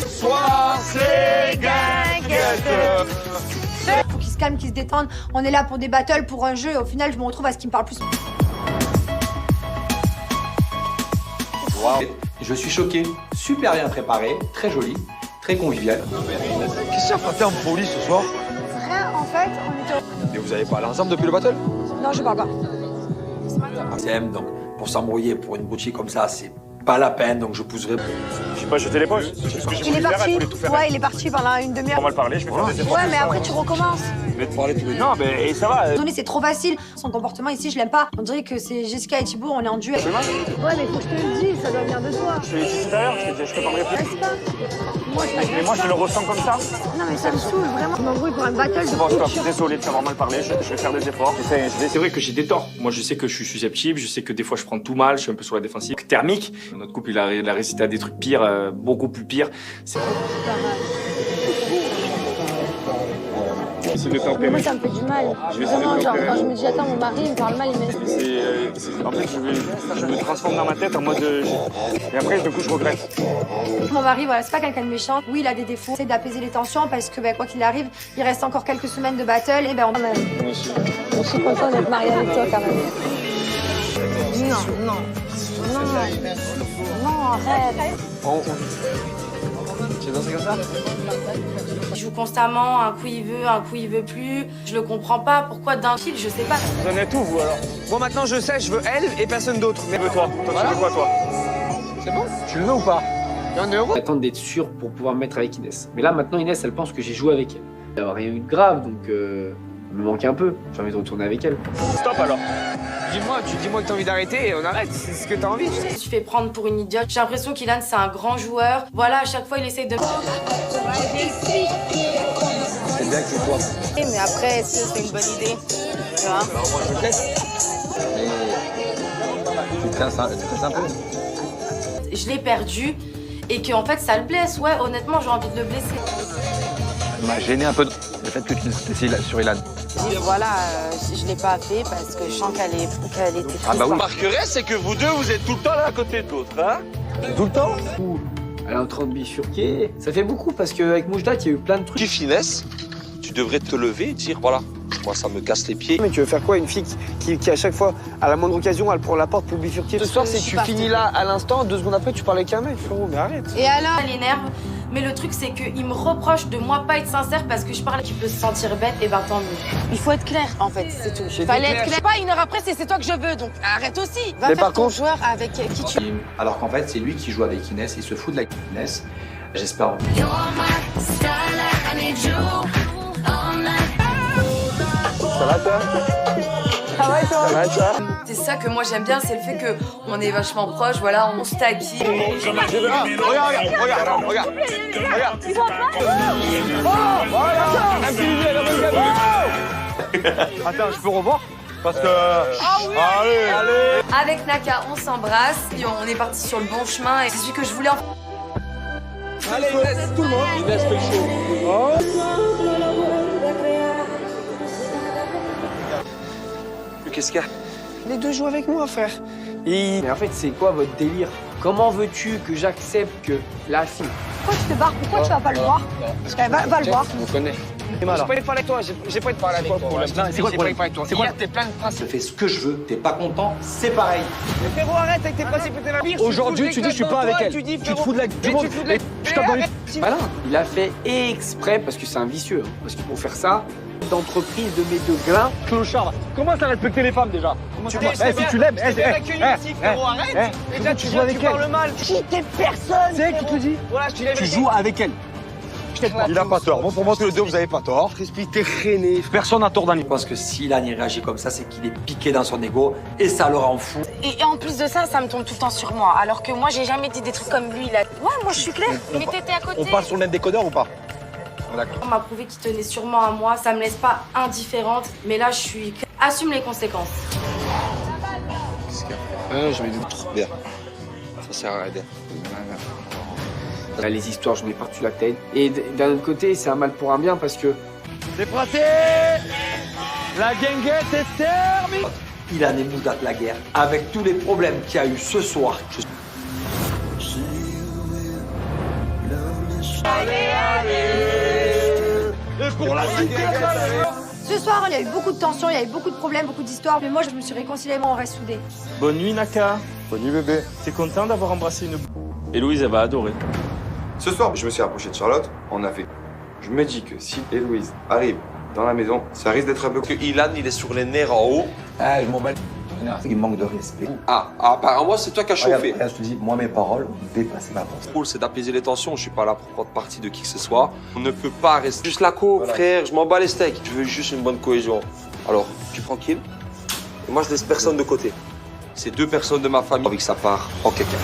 Speaker 5: Soir, c'est guinguette.
Speaker 6: Faut qu'ils se calment, qu'ils se détendent. On est là pour des battles, pour un jeu, et au final, je me retrouve à ce qui me parle plus.
Speaker 15: Wow. Je suis choqué, super bien préparé, très joli, très convivial.
Speaker 2: Qu'est-ce que ça fait en folie ce soir?
Speaker 6: Rien, en fait, on était...
Speaker 2: Mais vous avez pas allé ensemble depuis le battle?
Speaker 6: Non, je parle pas.
Speaker 4: CM, donc pour s'embrouiller pour une boutique comme ça, c'est pas la peine, donc je pousserai.
Speaker 2: Je sais pas jeter les poches. C'est ce que j'ai
Speaker 6: Il est
Speaker 2: voulu faire,
Speaker 6: parti.
Speaker 2: elle voulait tout faire.
Speaker 6: Ouais, il est parti pendant une demi-heure.
Speaker 2: On va le parler, je vais faire des efforts.
Speaker 6: Ouais, mais après, tu recommences.
Speaker 2: Je vais te parler tous les deux. Non, mais ça va.
Speaker 6: Donné, c'est trop facile. Son comportement ici, je l'aime pas. On dirait que c'est Jessica et Thibaut, on est en duel. Ouais, mais faut que je te le dise, ça doit venir de toi.
Speaker 2: Je te l'ai dit tout à l'heure, je te parlerai plus.
Speaker 6: Reste pas. Moi,
Speaker 2: Mais moi, je le ressens comme ça.
Speaker 6: Non, mais ça me saoule, vraiment. Je m'embrouille pour un battle de
Speaker 2: Bon, stop,
Speaker 6: couture.
Speaker 2: désolé de t'avoir mal parlé, je vais faire des efforts.
Speaker 10: C'est vrai que j'ai des torts. Moi, je sais que je suis susceptible, je sais que des fois je prends tout mal, je suis un peu sur la défensive. Thermique. Notre couple, il a résisté à des trucs pires, beaucoup plus pires. C'est
Speaker 6: Mais moi, ça me fait du mal. Vraiment, genre, quand je me dis, attends, mon mari, il me parle mal, il me...
Speaker 2: En fait, je me transforme dans ma tête en mode... Et après, du coup, je regrette.
Speaker 6: Mon mari, voilà, c'est pas quelqu'un de méchant. Oui, il a des défauts. C'est d'apaiser les tensions parce que, quoi qu'il arrive, il reste encore quelques semaines de battle et on... Je suis contente d'être mariée avec toi, quand même. Non, arrête.
Speaker 11: Tu veux danser comme ça?
Speaker 12: Il joue constamment, un coup il veut plus. Je le comprends pas, pourquoi d'un fil, je sais pas.
Speaker 2: Vous en êtes où, vous, alors?
Speaker 11: Bon, maintenant, je sais, je veux elle et personne d'autre. Mais
Speaker 2: toi, tu veux quoi, toi?
Speaker 11: C'est bon? Tu le veux ou pas? Et on est heureux?
Speaker 8: J'attends d'être sûr pour pouvoir me mettre avec Inès. Mais là, maintenant, Inès, elle pense que j'ai joué avec elle. Il n'y a rien eu de grave, donc il me manque un peu. J'ai envie de retourner avec elle.
Speaker 2: Stop, alors.
Speaker 11: Dis-moi que t'as envie d'arrêter et on arrête. C'est ce que t'as envie.
Speaker 12: Je me suis fait prendre pour une idiote. J'ai l'impression qu'Ilan, c'est un grand joueur. Voilà, à chaque fois, il essaye de...
Speaker 11: C'est bien que c'est toi.
Speaker 17: Mais après, est-ce que c'est une bonne idée? Tu vois?
Speaker 11: Alors moi, je teste. Mais tu casses un peu.
Speaker 12: Je l'ai perdu et que en fait, ça le blesse. Ouais, honnêtement, j'ai envie de le blesser.
Speaker 16: Ça m'a gêné un peu le fait que tu étais sur Ilan.
Speaker 17: J'ai dit, voilà, je l'ai pas fait parce que je sens qu'elle était triste.
Speaker 16: Ah bah oui.
Speaker 5: Remarquerez, c'est que vous deux, vous êtes tout le temps l'un à côté de l'autre, hein?
Speaker 11: Tout le temps?
Speaker 8: Elle est en train de bifurquer. Ça fait beaucoup parce qu'avec Moujdat, il y a eu plein de trucs.
Speaker 5: Tu finesse, tu devrais te lever et dire, voilà, moi ça me casse les pieds.
Speaker 11: Mais tu veux faire quoi? Une fille qui à chaque fois, à la moindre occasion, elle prend la porte pour bifurquer. Ce soir, c'est que tu finis là à l'instant, 2 secondes après, tu parles avec un mec. Frérot, mais arrête.
Speaker 12: Et alors, elle énerve. Mais le truc, c'est qu'il me reproche de moi pas être sincère parce que je parle qu'il peut se sentir bête, et ben tant mieux.
Speaker 17: Il faut être clair, en fait, c'est tout.
Speaker 11: J'ai
Speaker 17: Fallait
Speaker 11: dit
Speaker 17: être clair. Pas une heure après, c'est toi que je veux, donc arrête aussi. Va
Speaker 11: Mais
Speaker 17: faire
Speaker 11: par
Speaker 17: ton
Speaker 11: contre-
Speaker 17: joueur avec qui tu...
Speaker 15: Alors qu'en fait, c'est lui qui joue avec Inès, il se fout de la Inès. J'espère.
Speaker 11: Ça va, toi?
Speaker 6: Ça va, toi?
Speaker 11: Ça va, toi?
Speaker 17: C'est ça que moi j'aime bien, c'est le fait qu'on est vachement proches, voilà, on se taquine.
Speaker 11: Regarde. Un petit visuel, Attends, je peux revoir? Parce que... Allez.
Speaker 17: Avec Naka, on s'embrasse, et on est parti sur le bon chemin, et c'est celui que je voulais en...
Speaker 11: Allez, Inès, tout le monde. Inès fait le show.
Speaker 5: Qu'est-ce qu'il y a?
Speaker 11: Les deux jouent avec moi, frère.
Speaker 8: Mais en fait, c'est quoi votre délire? Comment veux-tu que j'accepte que la fille...
Speaker 6: Pourquoi tu te barres? Pourquoi tu vas pas le voir? Va le voir.
Speaker 11: On vous connaît. J'ai pas envie de parler avec toi, j'ai pas envie de parler avec toi.
Speaker 15: C'est quoi le problème?
Speaker 11: C'est quoi? T'es plein de principes.
Speaker 15: Je fais ce que je veux, t'es pas content, c'est pareil.
Speaker 11: Mais frérot, arrête avec tes principes et tes navires.
Speaker 2: Aujourd'hui, tu dis je suis pas avec elle. Tu te fous de la gueule du monde. Je tape dans les...
Speaker 8: Voilà, il a fait exprès, parce que c'est un vicieux, hein, parce qu'il faut faire ça, d'entreprise de mes deux grains.
Speaker 2: Clochard, commence à respecter les femmes déjà. Si tu l'aimes, arrête.
Speaker 11: Déjà, tu joues avec elle. Mal.
Speaker 6: T'es personne.
Speaker 2: C'est elle qui te le dit.
Speaker 11: Voilà,
Speaker 2: Tu joues avec elle. Il a pas tort. Bon, pour moi, tous les deux, vous avez pas tort.
Speaker 11: Respire, t'es rené.
Speaker 2: Personne n'a tort dans
Speaker 4: Je pense que si Ilan il réagit comme ça, c'est qu'il est piqué dans son ego et ça le rend fou.
Speaker 17: Et en plus de ça, ça me tombe tout le temps sur moi, alors que moi j'ai jamais dit des trucs comme lui, là. Ouais, moi je suis claire. Mais t'étais à côté.
Speaker 2: On passe sur le même décodeur ou pas?
Speaker 12: On m'a prouvé qu'il tenait sûrement à moi, ça me laisse pas indifférente, mais là, je suis... Assume les conséquences.
Speaker 11: J'avais des trop bien. Ça sert à rien.
Speaker 8: Là, les histoires, j'en ai partout la tête. Et d'un autre côté, c'est un mal pour un bien parce que...
Speaker 2: C'est praté. La guinguette est terminée.
Speaker 4: Il en est moudat la guerre. Avec tous les problèmes qu'il y a eu ce soir.
Speaker 2: Et pour la
Speaker 6: Ce soir, il y a eu beaucoup de tensions, il y a eu beaucoup de problèmes, beaucoup d'histoires. Mais moi, je me suis réconciliée, on reste soudés.
Speaker 10: Bonne nuit, Naka.
Speaker 3: Bonne nuit, bébé.
Speaker 10: T'es content d'avoir embrassé une... Héloïse, elle va adorer.
Speaker 3: Ce soir, je me suis rapproché de Charlotte, on a fait. Je me dis que si Héloïse arrive dans la maison, ça risque d'être un peu...
Speaker 5: Que Ilan, il est sur les nerfs en haut.
Speaker 4: Ah, je m'en bats. Il manque de respect.
Speaker 5: Ah, apparemment, c'est toi qui as chauffé.
Speaker 4: Regarde, je te dis, moi, mes paroles ont dépassé ma pensée.
Speaker 5: Le rôle, c'est d'apaiser les tensions. Je suis pas là pour prendre parti de qui que ce soit. On ne peut pas rester juste la co, frère. Je m'en bats les steaks. Je veux juste une bonne cohésion. Alors, tu es tranquille. Et moi, je laisse personne de côté. C'est 2 personnes de ma famille avec que ça part en caca.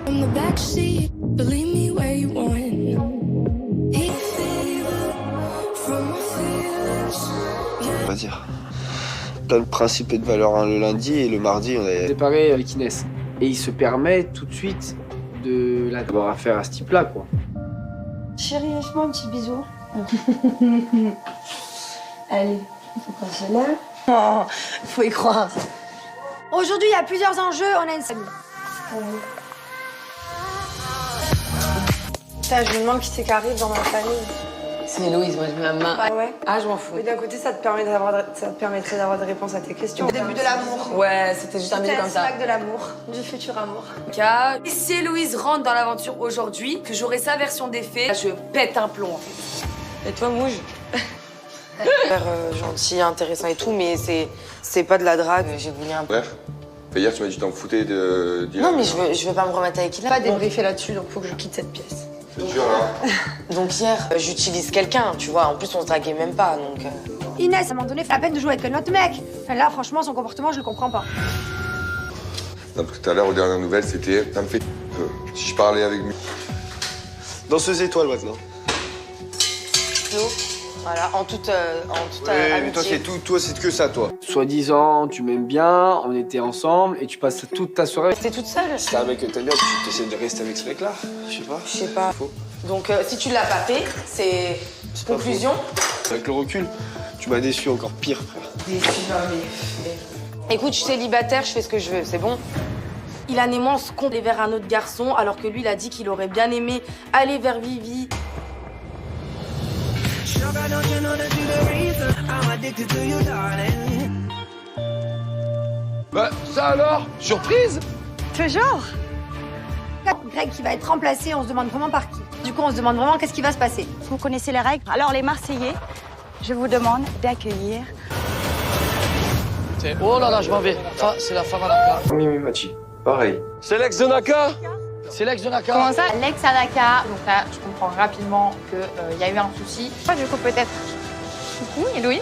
Speaker 18: On the backseat, believe me where you want.
Speaker 11: On va dire. Là, le principe est de valeur, hein. Le lundi et le mardi, on est
Speaker 8: séparé avec Inès. Et il se permet tout de suite d'avoir affaire à ce type-là, quoi.
Speaker 6: Chérie, lâche-moi un petit bisou. Allez, faut qu'on se lève. Oh, faut y croire. Aujourd'hui, il y a plusieurs enjeux, on a une famille. Putain, je me demande qui c'est qui arrive dans ma famille.
Speaker 17: C'est Héloïse, moi je mets ma main.
Speaker 6: Ah ouais.
Speaker 17: Ah, je m'en fous.
Speaker 6: Mais d'un côté, ça te permettrait d'avoir des réponses à tes questions. Le début de l'amour.
Speaker 17: Ouais, c'était juste un début comme ça.
Speaker 6: C'est de l'amour, du futur amour.
Speaker 12: Et si Héloïse rentre dans l'aventure aujourd'hui, que j'aurai sa version des faits, je pète un plomb en fait.
Speaker 17: Et toi, Mouge? Gentil, intéressant et tout, mais c'est pas de la drague. J'ai voulu un peu.
Speaker 3: Bref, hier tu m'as dit que tu t'en foutais de...
Speaker 17: Non, mais je veux pas me remettre avec Ilan.
Speaker 6: Pas débriefer là-dessus, donc faut que je quitte cette pièce.
Speaker 3: C'est dur là.
Speaker 17: Donc hier, j'utilise quelqu'un, tu vois. En plus, on se draguait même pas, donc...
Speaker 6: Inès, à un moment donné, fait la peine de jouer avec un autre mec. Enfin, là, franchement, son comportement, je le comprends pas.
Speaker 3: Non, parce que tout à l'heure, aux dernières nouvelles, c'était... Ça me fait... si je parlais avec lui...
Speaker 11: Danseuse étoile maintenant.
Speaker 17: Voilà, en toute
Speaker 11: Ouais, mais toi, c'est que ça, toi.
Speaker 8: Soi-disant, tu m'aimes bien, on était ensemble et tu passes toute ta soirée.
Speaker 17: T'es toute seule.
Speaker 11: C'est un mec que t'aimes bien, tu essaies de rester avec ce mec-là. Je sais pas.
Speaker 17: Je sais pas.
Speaker 11: Faux.
Speaker 17: Donc, si tu l'as pas fait, c'est conclusion.
Speaker 11: Avec le recul, tu m'as déçu encore pire, frère.
Speaker 17: Déçu, écoute, je suis célibataire, je fais ce que je veux, c'est bon?
Speaker 12: Ilan et moi, on se compte aller vers un autre garçon, alors que lui, il a dit qu'il aurait bien aimé aller vers Vivi.
Speaker 4: Bah, ça alors? Surprise?
Speaker 6: Toujours. Greg qui va être remplacé, on se demande vraiment par qui. Du coup, on se demande vraiment qu'est-ce qui va se passer.
Speaker 13: Vous connaissez les règles. Alors, les Marseillais, je vous demande d'accueillir...
Speaker 1: Oh là là, je m'en vais. C'est la femme à Naka.
Speaker 3: Mimi Machi, pareil.
Speaker 10: C'est l'ex de Naka?
Speaker 1: C'est l'ex de Naka.
Speaker 14: Comment ça? L'ex à Naka. Donc là, je comprends rapidement qu'il y a eu un souci. Moi, du coup, peut-être... Coucou, Héloïse.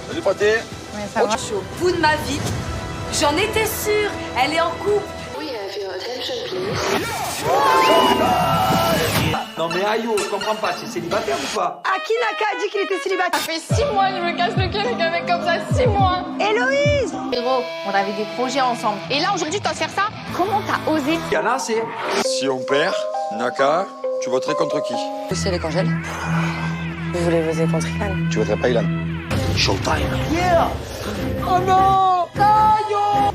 Speaker 10: Salut, Paté.
Speaker 14: Oui, ça va.
Speaker 12: Je suis au bout de ma vie. J'en étais sûre. Elle est en couple.
Speaker 4: Non mais Ayo, je comprends pas, c'est célibataire ou pas?
Speaker 6: Aki Naka a dit qu'il était célibataire.
Speaker 14: Ça fait 6 mois que je me casse le cul avec un mec comme ça, 6 mois.
Speaker 6: Héloïse!
Speaker 14: Héros, on avait des projets ensemble. Et là, aujourd'hui, tu vas faire ça? Comment t'as osé?
Speaker 4: Il y en a, c'est...
Speaker 3: Si on perd, Naka, tu voterais contre qui?
Speaker 17: C'est les congèles. Vous voulez voter contre Ilan?
Speaker 11: Tu voudrais pas Ilan?
Speaker 4: Showtime.
Speaker 6: Yeah!
Speaker 1: Oh non! Ayo!